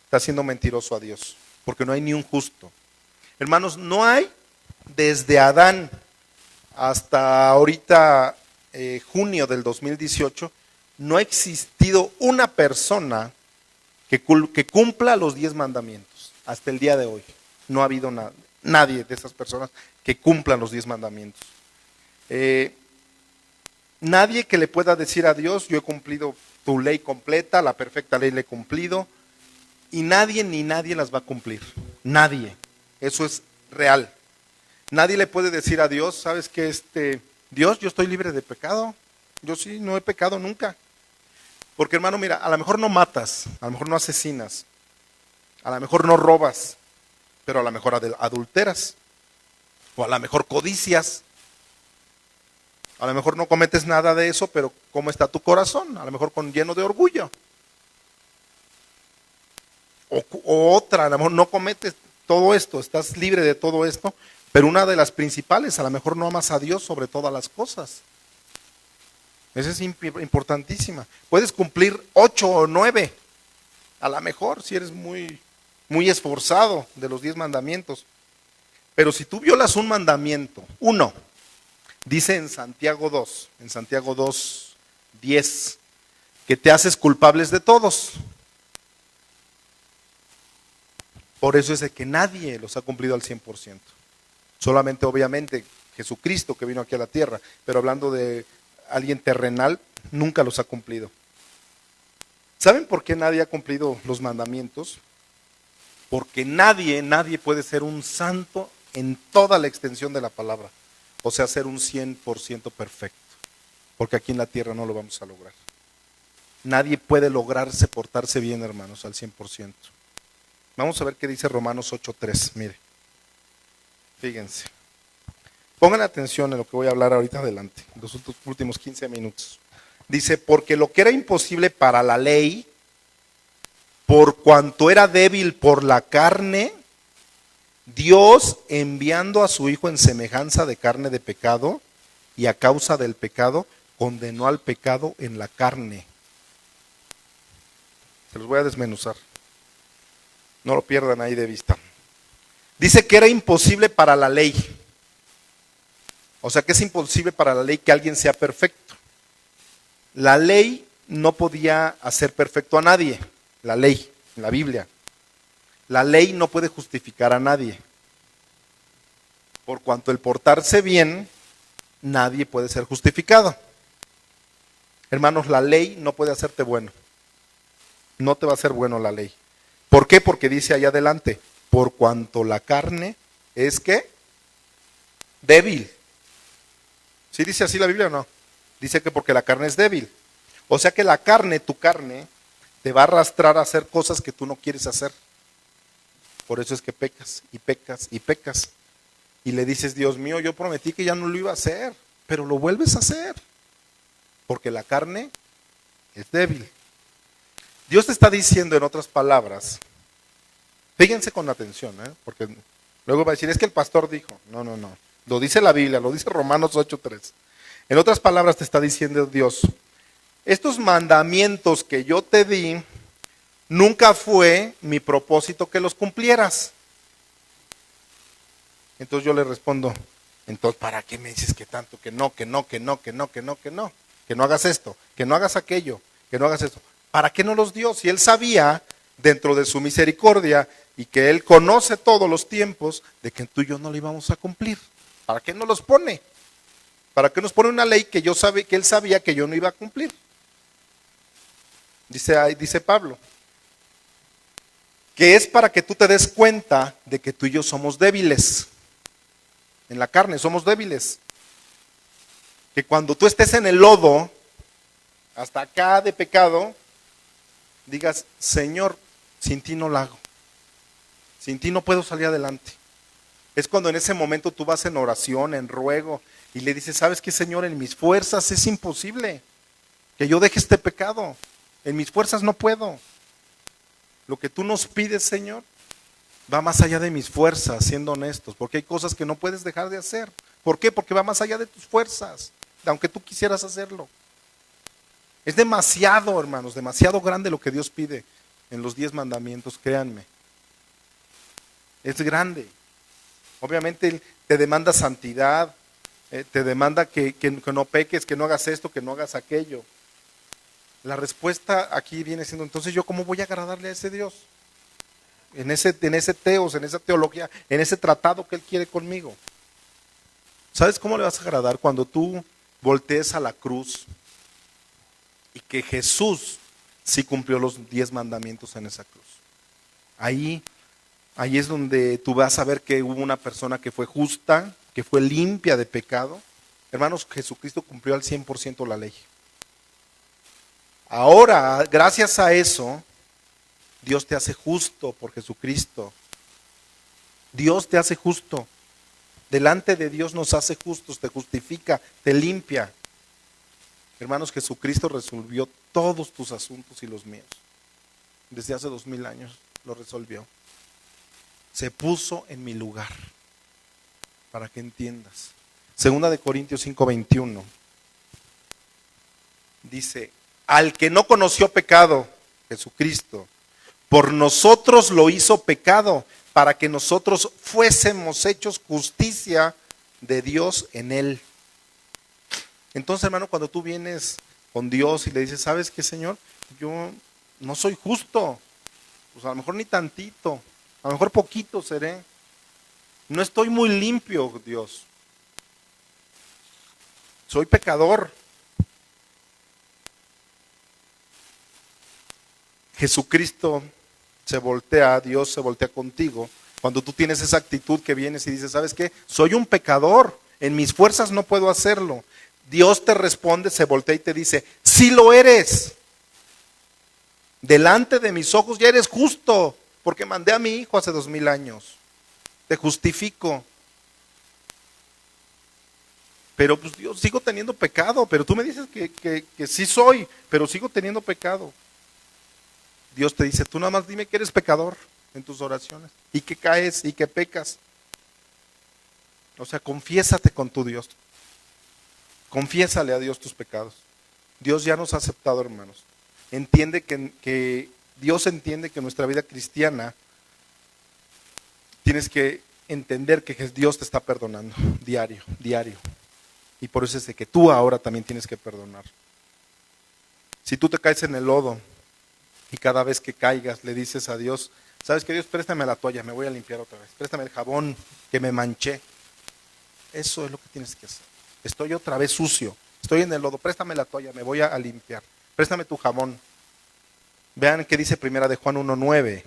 está siendo mentiroso a Dios, porque no hay ni un justo. Hermanos, no hay desde Adán hasta ahorita, junio del 2018, no ha existido una persona que cumpla los 10 mandamientos. Hasta el día de hoy no ha habido nadie de esas personas que cumplan los 10 mandamientos. Nadie que le pueda decir a Dios, yo he cumplido tu ley completa, la perfecta ley la he cumplido, y nadie ni nadie las va a cumplir. Nadie. Eso es real. Nadie le puede decir a Dios, ¿sabes qué? Dios, yo estoy libre de pecado. Yo sí, no he pecado nunca. Porque hermano, mira, a lo mejor no matas, a lo mejor no asesinas, a lo mejor no robas, pero a lo mejor adulteras, o a lo mejor codicias. A lo mejor no cometes nada de eso, pero ¿cómo está tu corazón? A lo mejor lleno de orgullo. O otra, a lo mejor no cometes todo esto, estás libre de todo esto, pero una de las principales, a lo mejor no amas a Dios sobre todas las cosas. Esa es importantísima. Puedes cumplir 8 o 9, a lo mejor, si eres muy, muy esforzado de los 10 mandamientos. Pero si tú violas un mandamiento, uno, dice en Santiago 2:10, que te haces culpables de todos. Por eso es de que nadie los ha cumplido al 100%. Solamente, obviamente, Jesucristo que vino aquí a la tierra, pero hablando de alguien terrenal, nunca los ha cumplido. ¿Saben por qué nadie ha cumplido los mandamientos? Porque nadie puede ser un santo en toda la extensión de la palabra. O sea, ser un 100% perfecto. Porque aquí en la tierra no lo vamos a lograr. nadie puede lograrse portarse bien, hermanos, al 100%. Vamos a ver qué dice Romanos 8:3, mire. Fíjense. Pongan atención en lo que voy a hablar ahorita adelante, en los últimos 15 minutos. Dice, porque lo que era imposible para la ley, por cuanto era débil por la carne, Dios, enviando a su Hijo en semejanza de carne de pecado, y a causa del pecado, condenó al pecado en la carne. Se los voy a desmenuzar. No lo pierdan ahí de vista. Dice que era imposible para la ley. O sea que es imposible para la ley que alguien sea perfecto. La ley no podía hacer perfecto a nadie. La ley, la Biblia. La ley no puede justificar a nadie. Por cuanto el portarse bien, nadie puede ser justificado. Hermanos, la ley no puede hacerte bueno. No te va a hacer bueno la ley. ¿Por qué? Porque dice allá adelante, por cuanto la carne es ¿qué? Débil. ¿Sí dice así la Biblia o no? Dice que porque la carne es débil. O sea que la carne, tu carne, te va a arrastrar a hacer cosas que tú no quieres hacer. Por eso es que pecas y pecas y pecas. Y le dices, Dios mío, yo prometí que ya no lo iba a hacer, pero lo vuelves a hacer. Porque la carne es débil. Dios te está diciendo en otras palabras, fíjense con atención, porque luego va a decir, es que el pastor dijo, no, lo dice la Biblia, lo dice Romanos 8:3. En otras palabras te está diciendo Dios, estos mandamientos que yo te di, nunca fue mi propósito que los cumplieras. Entonces yo le respondo, entonces ¿para qué me dices que tanto, que no hagas esto, que no hagas aquello, que no hagas esto? ¿Para qué no los dio? Si Él sabía, dentro de su misericordia, y que Él conoce todos los tiempos, de que tú y yo no lo íbamos a cumplir. ¿Para qué no los pone? ¿Para qué nos pone una ley que Él sabía que yo no iba a cumplir? Dice Pablo, que es para que tú te des cuenta de que tú y yo somos débiles. En la carne somos débiles. Que cuando tú estés en el lodo, hasta acá de pecado, digas, Señor, sin ti no la hago. Sin ti no puedo salir adelante. Es cuando en ese momento tú vas en oración, en ruego, y le dices, ¿sabes qué, Señor? En mis fuerzas es imposible que yo deje este pecado. En mis fuerzas no puedo. Lo que tú nos pides, Señor, va más allá de mis fuerzas, siendo honestos, porque hay cosas que no puedes dejar de hacer. ¿Por qué? Porque va más allá de tus fuerzas, aunque tú quisieras hacerlo. Es demasiado, hermanos, demasiado grande lo que Dios pide en los 10 mandamientos, créanme. Es grande. Obviamente Él te demanda santidad, te demanda que no peques, que no hagas esto, que no hagas aquello. La respuesta aquí viene siendo, entonces yo ¿cómo voy a agradarle a ese Dios? En ese teos, en esa teología, en ese tratado que Él quiere conmigo. ¿Sabes cómo le vas a agradar? Cuando tú voltees a la cruz y que Jesús sí cumplió los 10 mandamientos en esa cruz. Ahí es donde tú vas a ver que hubo una persona que fue justa, que fue limpia de pecado. Hermanos, Jesucristo cumplió al 100% la ley. Ahora, gracias a eso, Dios te hace justo por Jesucristo. Dios te hace justo. Delante de Dios nos hace justos, te justifica, te limpia. Hermanos, Jesucristo resolvió todos tus asuntos y los míos. Desde hace 2000 años lo resolvió. Se puso en mi lugar, para que entiendas. Segunda de Corintios 5:21. Dice, al que no conoció pecado, Jesucristo, por nosotros lo hizo pecado, para que nosotros fuésemos hechos justicia de Dios en él. Entonces, hermano, cuando tú vienes con Dios y le dices, ¿sabes qué, Señor? Yo no soy justo. Pues a lo mejor ni tantito, a lo mejor poquito seré. No estoy muy limpio, Dios. Soy pecador. Jesucristo se voltea, Dios se voltea contigo. Cuando tú tienes esa actitud que vienes y dices, ¿sabes qué? Soy un pecador, en mis fuerzas no puedo hacerlo. Dios te responde, se voltea y te dice, sí lo eres. Delante de mis ojos ya eres justo, porque mandé a mi hijo hace 2000 años. Te justifico. Pero pues Dios, sigo teniendo pecado, pero tú me dices que sí soy, pero sigo teniendo pecado. Dios te dice, tú nada más dime que eres pecador en tus oraciones y que caes y que pecas. O sea, confiésate con tu Dios. Confiésale a Dios tus pecados. Dios ya nos ha aceptado, hermanos. Entiende que Dios entiende que nuestra vida cristiana tienes que entender que Dios te está perdonando diario, diario. Y por eso es de que tú ahora también tienes que perdonar. Si tú te caes en el lodo y cada vez que caigas le dices a Dios, ¿sabes qué, Dios? Préstame la toalla, me voy a limpiar otra vez. Préstame el jabón que me manché. Eso es lo que tienes que hacer. Estoy otra vez sucio, estoy en el lodo, préstame la toalla, me voy a limpiar. Préstame tu jabón. Vean qué dice primera de Juan 1:9.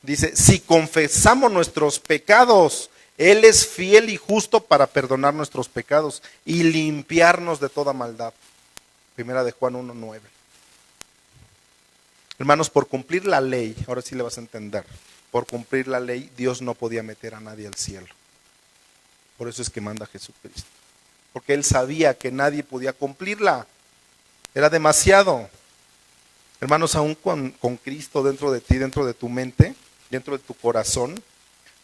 Dice, si confesamos nuestros pecados, Él es fiel y justo para perdonar nuestros pecados y limpiarnos de toda maldad. Primera de Juan 1:9. Hermanos, por cumplir la ley, ahora sí le vas a entender, por cumplir la ley, Dios no podía meter a nadie al cielo. Por eso es que manda a Jesucristo. Porque Él sabía que nadie podía cumplirla. Era demasiado. Hermanos, aún con Cristo dentro de ti, dentro de tu mente, dentro de tu corazón,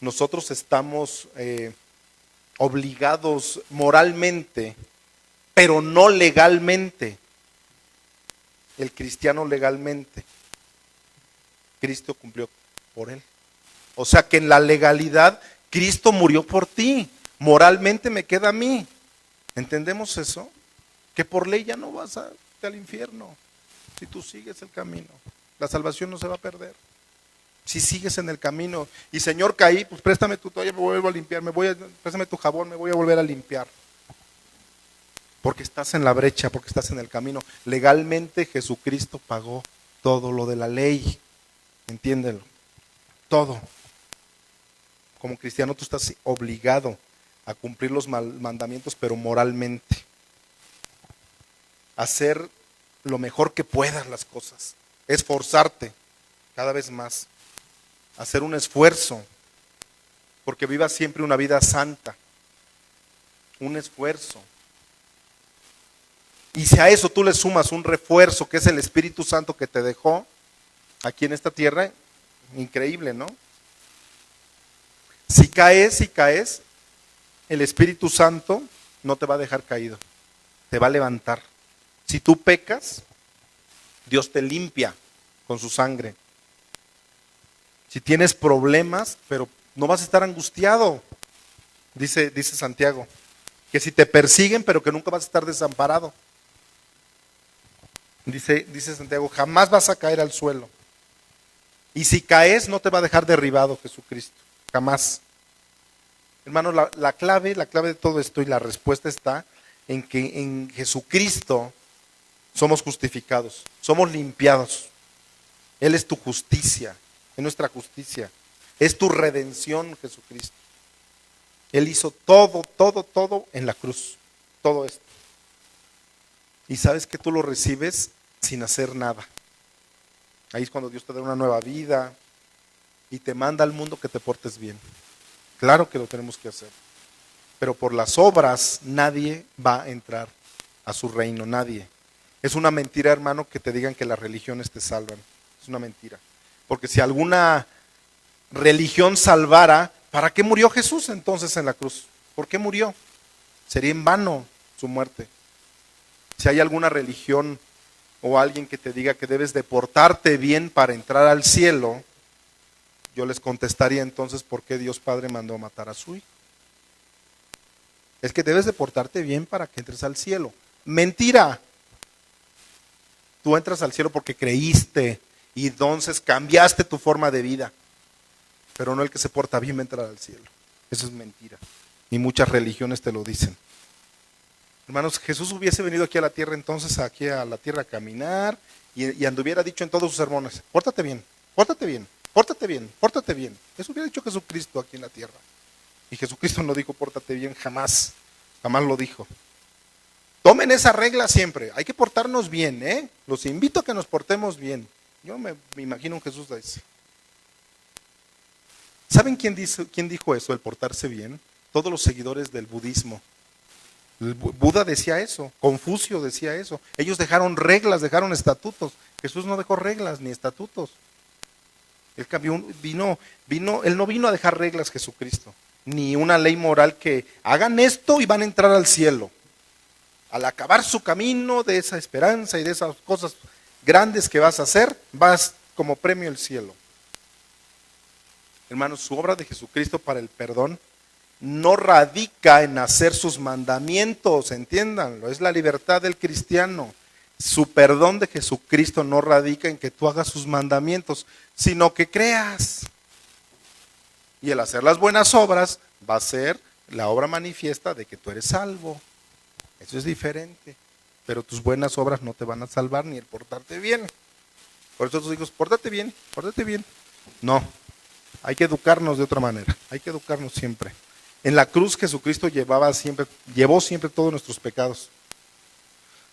nosotros estamos obligados moralmente, pero no legalmente. El cristiano legalmente. Cristo cumplió por él. O sea que en la legalidad, Cristo murió por ti. Moralmente me queda a mí. ¿Entendemos eso? Que por ley ya no vas a irte al infierno. Si tú sigues el camino, la salvación no se va a perder. Si sigues en el camino y Señor caí, pues préstame tu toalla, me vuelvo a limpiar, préstame tu jabón, me voy a volver a limpiar. Porque estás en la brecha, porque estás en el camino. Legalmente Jesucristo pagó todo lo de la ley. Entiéndelo. Todo. Como cristiano tú estás obligado a cumplir los mandamientos, pero moralmente. Hacer lo mejor que puedas las cosas. Esforzarte cada vez más. Hacer un esfuerzo. Porque vivas siempre una vida santa. Un esfuerzo. Y si a eso tú le sumas un refuerzo que es el Espíritu Santo que te dejó aquí en esta tierra, increíble, ¿no? Si caes, el Espíritu Santo no te va a dejar caído, te va a levantar. Si tú pecas, Dios te limpia con su sangre. Si tienes problemas, pero no vas a estar angustiado, dice Santiago, que si te persiguen, pero que nunca vas a estar desamparado. Dice Santiago, jamás vas a caer al suelo. Y si caes, no te va a dejar derribado Jesucristo, jamás. Hermanos, la clave de todo esto y la respuesta está en que en Jesucristo somos justificados, somos limpiados. Él es tu justicia, es nuestra justicia, es tu redención, Jesucristo. Él hizo todo en la cruz, todo esto. Y sabes que tú lo recibes sin hacer nada. Ahí es cuando Dios te da una nueva vida y te manda al mundo que te portes bien. Claro que lo tenemos que hacer. Pero por las obras nadie va a entrar a su reino, nadie. Es una mentira, hermano, que te digan que las religiones te salvan. Es una mentira. Porque si alguna religión salvara, ¿para qué murió Jesús entonces en la cruz? ¿Por qué murió? Sería en vano su muerte. Si hay alguna religión o alguien que te diga que debes de portarte bien para entrar al cielo, yo les contestaría entonces por qué Dios Padre mandó a matar a su hijo. Es que debes de portarte bien para que entres al cielo. Mentira. Tú entras al cielo porque creíste y entonces cambiaste tu forma de vida. Pero no el que se porta bien va a entrar al cielo. Eso es mentira. Y muchas religiones te lo dicen. Hermanos, Jesús hubiese venido aquí a la tierra entonces, aquí a la tierra a caminar y anduviera dicho en todos sus sermones, pórtate bien, pórtate bien, pórtate bien, pórtate bien. Eso hubiera dicho Jesucristo aquí en la tierra. Y Jesucristo no dijo pórtate bien jamás, jamás lo dijo. Tomen esa regla siempre. Hay que portarnos bien, ¿eh? Los invito a que nos portemos bien. Yo me imagino un Jesús de ese. ¿Saben quién dijo eso, el portarse bien? Todos los seguidores del budismo. Buda decía eso, Confucio decía eso. Ellos dejaron reglas, dejaron estatutos. Jesús no dejó reglas ni estatutos. Él él no vino a dejar reglas, Jesucristo, ni una ley moral que hagan esto y van a entrar al cielo. Al acabar su camino de esa esperanza y de esas cosas grandes que vas a hacer, vas como premio al cielo. Hermanos, su obra de Jesucristo para el perdón no radica en hacer sus mandamientos, entiéndanlo, es la libertad del cristiano. Su perdón de Jesucristo no radica en que tú hagas sus mandamientos, sino que creas. Y el hacer las buenas obras va a ser la obra manifiesta de que tú eres salvo. Eso es diferente. Pero tus buenas obras no te van a salvar ni el portarte bien. Por eso tus hijos, pórtate bien, pórtate bien. No, hay que educarnos de otra manera, hay que educarnos siempre. En la cruz Jesucristo llevó siempre todos nuestros pecados.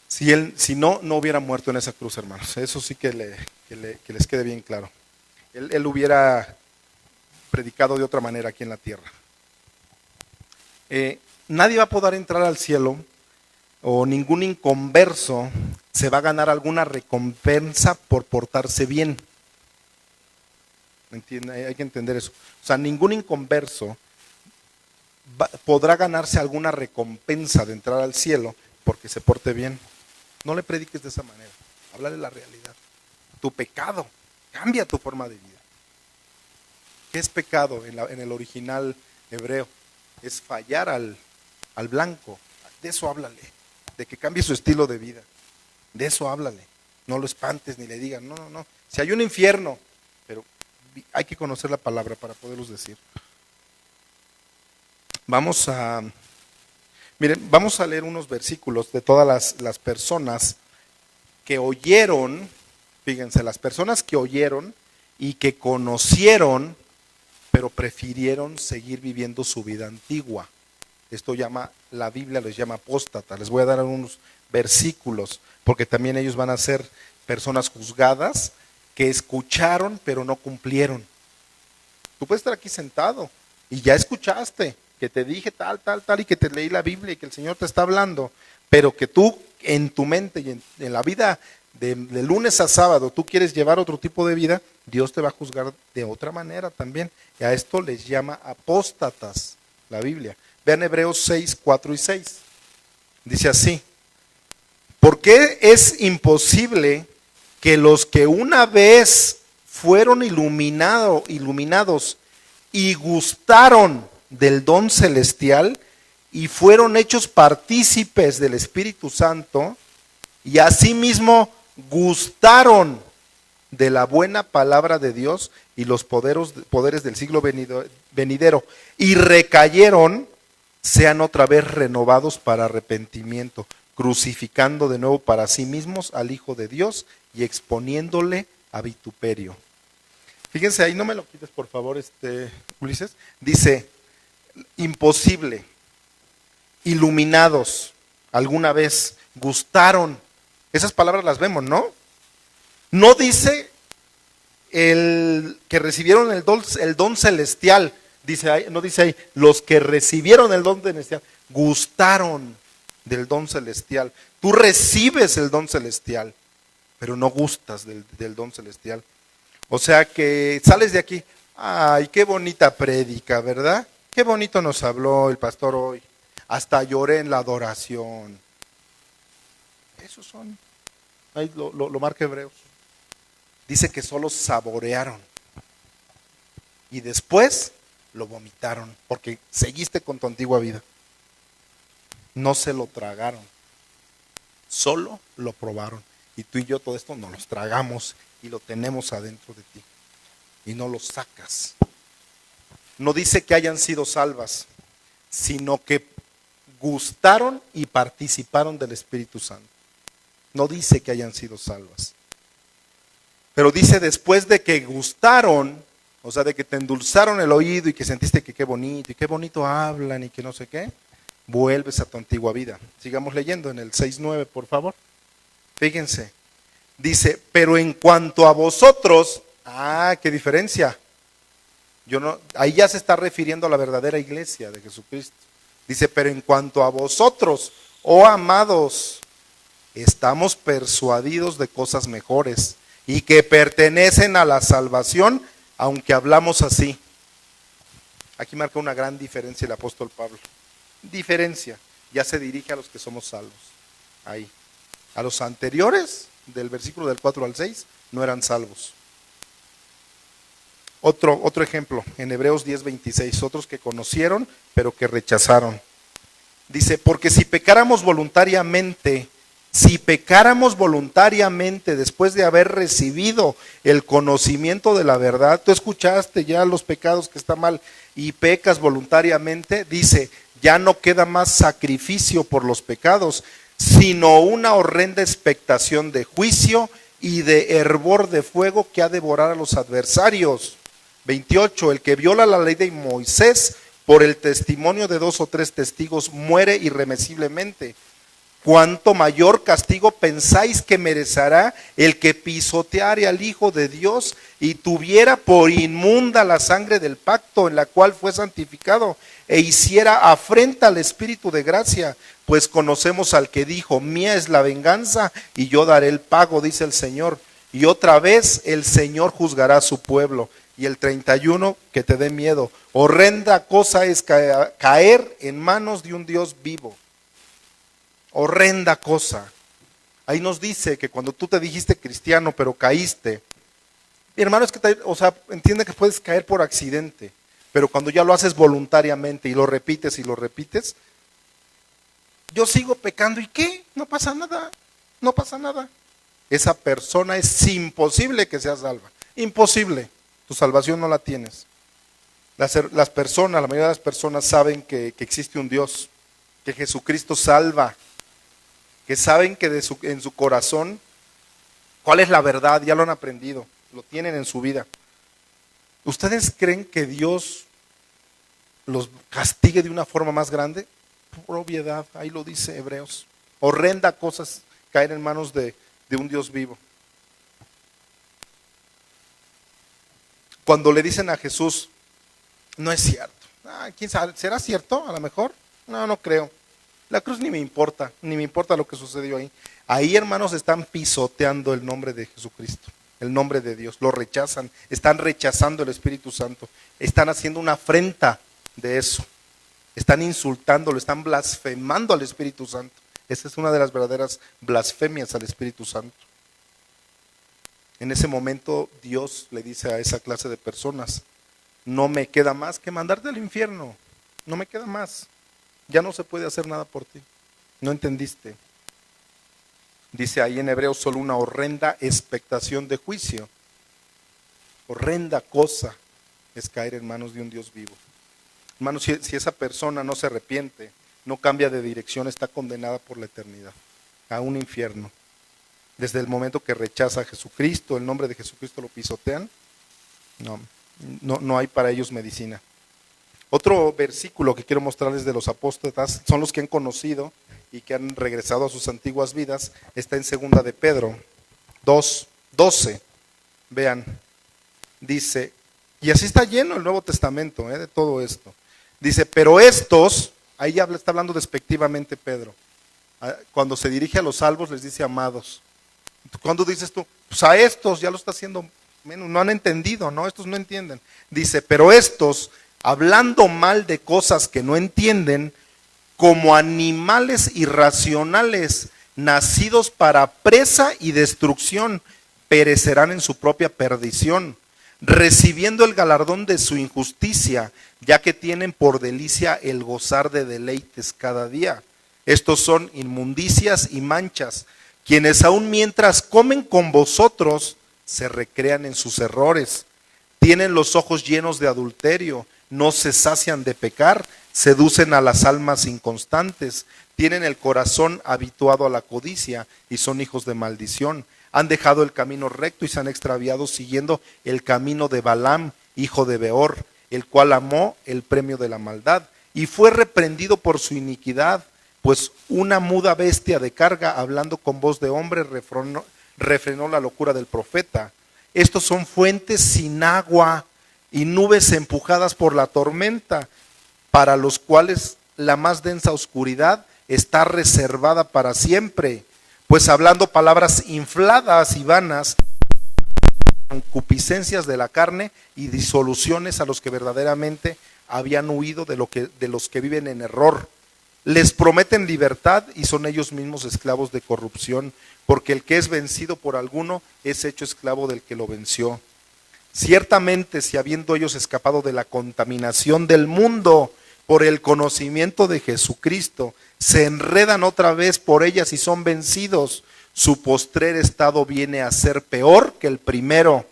Si no hubiera muerto en esa cruz, hermanos. Eso sí que les quede bien claro. Él hubiera predicado de otra manera aquí en la tierra. Nadie va a poder entrar al cielo, o ningún inconverso se va a ganar alguna recompensa por portarse bien. ¿Entiende? Hay que entender eso. O sea, ningún inconverso podrá ganarse alguna recompensa de entrar al cielo porque se porte bien. No le prediques de esa manera. Háblale la realidad. Tu pecado cambia tu forma de vida. ¿Qué es pecado en el original hebreo? Es fallar al blanco. De eso háblale. De que cambie su estilo de vida. De eso háblale. No lo espantes ni le digas, no. Si hay un infierno, pero hay que conocer la palabra para poderlos decir. Vamos a leer unos versículos de todas las personas que oyeron, fíjense, las personas que oyeron y que conocieron, pero prefirieron seguir viviendo su vida antigua. Esto la Biblia les llama apóstata. Les voy a dar algunos versículos, porque también ellos van a ser personas juzgadas que escucharon, pero no cumplieron. Tú puedes estar aquí sentado y ya escuchaste que te dije tal, y que te leí la Biblia y que el Señor te está hablando, pero que tú en tu mente y en la vida de lunes a sábado tú quieres llevar otro tipo de vida, Dios te va a juzgar de otra manera también. Y a esto les llama apóstatas la Biblia. Vean Hebreos 6, 4 y 6. Dice así: ¿por qué es imposible que los que una vez fueron iluminados y gustaron del don celestial y fueron hechos partícipes del Espíritu Santo y asimismo gustaron de la buena palabra de Dios y los poderes del siglo venidero y recayeron, sean otra vez renovados para arrepentimiento, crucificando de nuevo para sí mismos al Hijo de Dios y exponiéndole a vituperio? Fíjense ahí, no me lo quites por favor, Ulises. Dice, imposible, iluminados, alguna vez, gustaron. Esas palabras las vemos, ¿no? No dice el que recibieron el don celestial, no dice ahí, los que recibieron el don celestial, gustaron del don celestial. Tú recibes el don celestial, pero no gustas del don celestial. O sea que sales de aquí, ay, qué bonita prédica, ¿verdad? Qué bonito nos habló el pastor hoy. Hasta lloré en la adoración. Esos son. Ahí lo marca Hebreos. Dice que solo saborearon. Y después lo vomitaron. Porque seguiste con tu antigua vida. No se lo tragaron. Solo lo probaron. Y tú y yo todo esto nos los tragamos y lo tenemos adentro de ti. Y no lo sacas. No dice que hayan sido salvas, sino que gustaron y participaron del Espíritu Santo. No dice que hayan sido salvas. Pero dice después de que gustaron, o sea, de que te endulzaron el oído y que sentiste que qué bonito hablan y que no sé qué, vuelves a tu antigua vida. Sigamos leyendo en el 6:9, por favor. Fíjense, dice, pero en cuanto a vosotros, qué diferencia. Ahí ya se está refiriendo a la verdadera iglesia de Jesucristo. Dice, pero en cuanto a vosotros, oh amados, estamos persuadidos de cosas mejores y que pertenecen a la salvación, aunque hablamos así. Aquí marca una gran diferencia el apóstol Pablo. Diferencia, ya se dirige a los que somos salvos. Ahí. A los anteriores, del versículo del 4 al 6, no eran salvos. Otro ejemplo, en Hebreos 10:26, otros que conocieron, pero que rechazaron. Dice, porque si pecáramos voluntariamente después de haber recibido el conocimiento de la verdad, tú escuchaste ya los pecados que está mal y pecas voluntariamente, dice, ya no queda más sacrificio por los pecados, sino una horrenda expectación de juicio y de hervor de fuego que ha de devorar a los adversarios. 28, el que viola la ley de Moisés por el testimonio de 2 o 3 testigos muere irremisiblemente. ¿Cuánto mayor castigo pensáis que merecerá el que pisoteare al Hijo de Dios y tuviera por inmunda la sangre del pacto en la cual fue santificado e hiciera afrenta al Espíritu de gracia? Pues conocemos al que dijo, mía es la venganza y yo daré el pago, dice el Señor. Y otra vez el Señor juzgará a su pueblo. Y el 31, que te dé miedo. Horrenda cosa es caer en manos de un Dios vivo. Horrenda cosa. Ahí nos dice que cuando tú te dijiste cristiano, pero caíste. Mi hermano, es que entiende que puedes caer por accidente, pero cuando ya lo haces voluntariamente y lo repites, yo sigo pecando, ¿y qué? No pasa nada, no pasa nada. Esa persona es imposible que sea salva, imposible. Tu salvación no la tienes. Las personas, la mayoría de las personas saben que existe un Dios, que Jesucristo salva, que saben que en su corazón cuál es la verdad, ya lo han aprendido, lo tienen en su vida. ¿Ustedes creen que Dios los castigue de una forma más grande? Por obviedad, ahí lo dice Hebreos. Horrenda cosa es caer en manos de un Dios vivo. Cuando le dicen a Jesús, no es cierto. ¿Quién sabe? ¿Será cierto? A lo mejor. No creo. La cruz ni me importa lo que sucedió ahí. Ahí, hermanos, están pisoteando el nombre de Jesucristo, el nombre de Dios. Lo rechazan, están rechazando el Espíritu Santo. Están haciendo una afrenta de eso. Están insultándolo, están blasfemando al Espíritu Santo. Esa es una de las verdaderas blasfemias al Espíritu Santo. En ese momento Dios le dice a esa clase de personas, no me queda más que mandarte al infierno, no me queda más, ya no se puede hacer nada por ti, no entendiste. Dice ahí en Hebreos, solo una horrenda expectación de juicio, horrenda cosa es caer en manos de un Dios vivo. Hermano, si esa persona no se arrepiente, no cambia de dirección, está condenada por la eternidad a un infierno. Desde el momento que rechaza a Jesucristo, el nombre de Jesucristo lo pisotean, no hay para ellos medicina. Otro versículo que quiero mostrarles de los apóstatas, son los que han conocido y que han regresado a sus antiguas vidas, está en 2 de Pedro 2:12. Vean, dice, y así está lleno el Nuevo Testamento de todo esto. Dice, pero estos, ahí ya está hablando despectivamente Pedro. Cuando se dirige a los salvos les dice amados. ¿Cuándo dices tú? Pues a estos ya lo está haciendo, no han entendido, ¿no? Estos no entienden. Dice, pero estos, hablando mal de cosas que no entienden, como animales irracionales, nacidos para presa y destrucción, perecerán en su propia perdición, recibiendo el galardón de su injusticia, ya que tienen por delicia el gozar de deleites cada día. Estos son inmundicias y manchas, quienes aún mientras comen con vosotros, se recrean en sus errores. Tienen los ojos llenos de adulterio, no se sacian de pecar, seducen a las almas inconstantes, tienen el corazón habituado a la codicia y son hijos de maldición. Han dejado el camino recto y se han extraviado siguiendo el camino de Balaam, hijo de Beor, el cual amó el premio de la maldad y fue reprendido por su iniquidad, pues una muda bestia de carga, hablando con voz de hombre, refrenó la locura del profeta. Estos son fuentes sin agua y nubes empujadas por la tormenta, para los cuales la más densa oscuridad está reservada para siempre, pues hablando palabras infladas y vanas, concupiscencias de la carne y disoluciones a los que verdaderamente habían huido de los que viven en error. Les prometen libertad y son ellos mismos esclavos de corrupción, porque el que es vencido por alguno es hecho esclavo del que lo venció. Ciertamente, si habiendo ellos escapado de la contaminación del mundo por el conocimiento de Jesucristo, se enredan otra vez por ellas y son vencidos, su postrer estado viene a ser peor que el primero,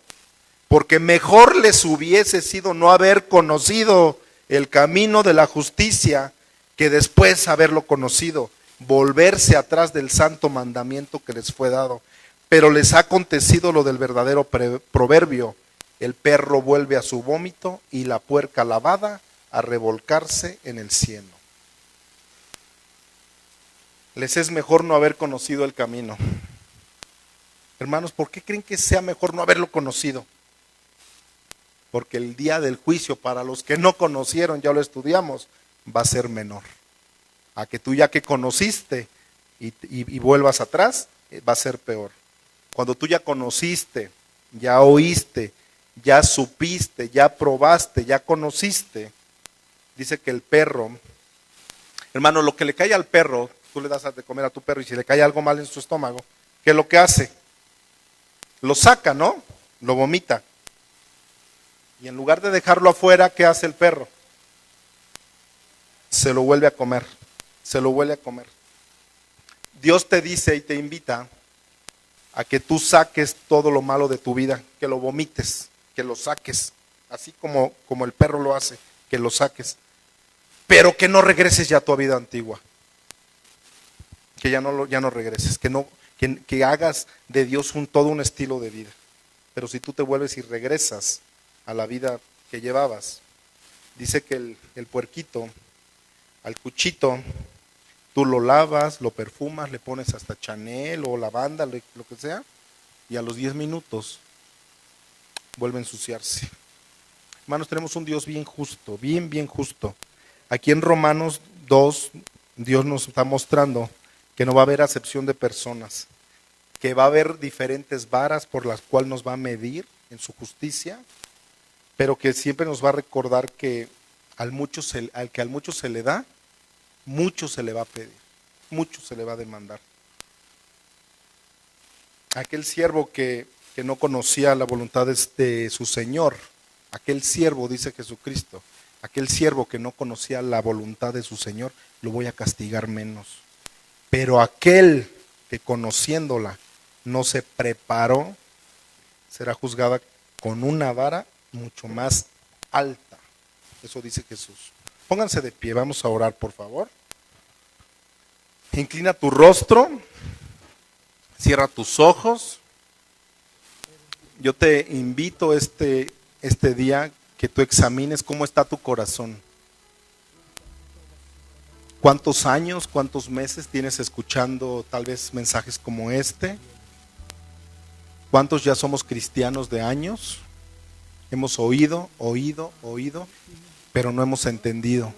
porque mejor les hubiese sido no haber conocido el camino de la justicia, que después haberlo conocido, volverse atrás del santo mandamiento que les fue dado. Pero les ha acontecido lo del verdadero proverbio: el perro vuelve a su vómito y la puerca lavada a revolcarse en el cieno. Les es mejor no haber conocido el camino. Hermanos, ¿por qué creen que sea mejor no haberlo conocido? Porque el día del juicio para los que no conocieron, ya lo estudiamos, va a ser menor. A que tú ya que conociste y vuelvas atrás, va a ser peor. Cuando tú ya conociste, ya oíste, ya supiste, ya probaste, ya conociste, dice que el perro, hermano, lo que le cae al perro, tú le das de comer a tu perro y si le cae algo mal en su estómago, ¿qué es lo que hace? Lo saca, ¿no? Lo vomita. Y en lugar de dejarlo afuera, ¿qué hace el perro? Se lo vuelve a comer, se lo vuelve a comer. Dios te dice y te invita a que tú saques todo lo malo de tu vida, que lo vomites, que lo saques, así como el perro lo hace, que lo saques, pero que no regreses ya a tu vida antigua, que ya no regreses, que hagas de Dios todo un estilo de vida. Pero si tú te vuelves y regresas a la vida que llevabas, dice que el puerquito, al cuchito, tú lo lavas, lo perfumas, le pones hasta Chanel o lavanda, lo que sea, y a los 10 minutos vuelve a ensuciarse. Hermanos, tenemos un Dios bien justo, bien justo. Aquí en Romanos 2, Dios nos está mostrando que no va a haber acepción de personas, que va a haber diferentes varas por las cuales nos va a medir en su justicia, pero que siempre nos va a recordar que al que al mucho se le da, mucho se le va a pedir, mucho se le va a demandar. Aquel siervo que no conocía la voluntad de su Señor, aquel siervo, dice Jesucristo, aquel siervo que no conocía la voluntad de su Señor, lo voy a castigar menos. Pero aquel que conociéndola no se preparó, será juzgada con una vara mucho más alta. Eso dice Jesús. Pónganse de pie, vamos a orar, por favor. Inclina tu rostro, cierra tus ojos. Yo te invito este día que tú examines cómo está tu corazón. ¿Cuántos años, cuántos meses tienes escuchando tal vez mensajes como este? ¿Cuántos ya somos cristianos de años? Hemos oído, pero no hemos entendido.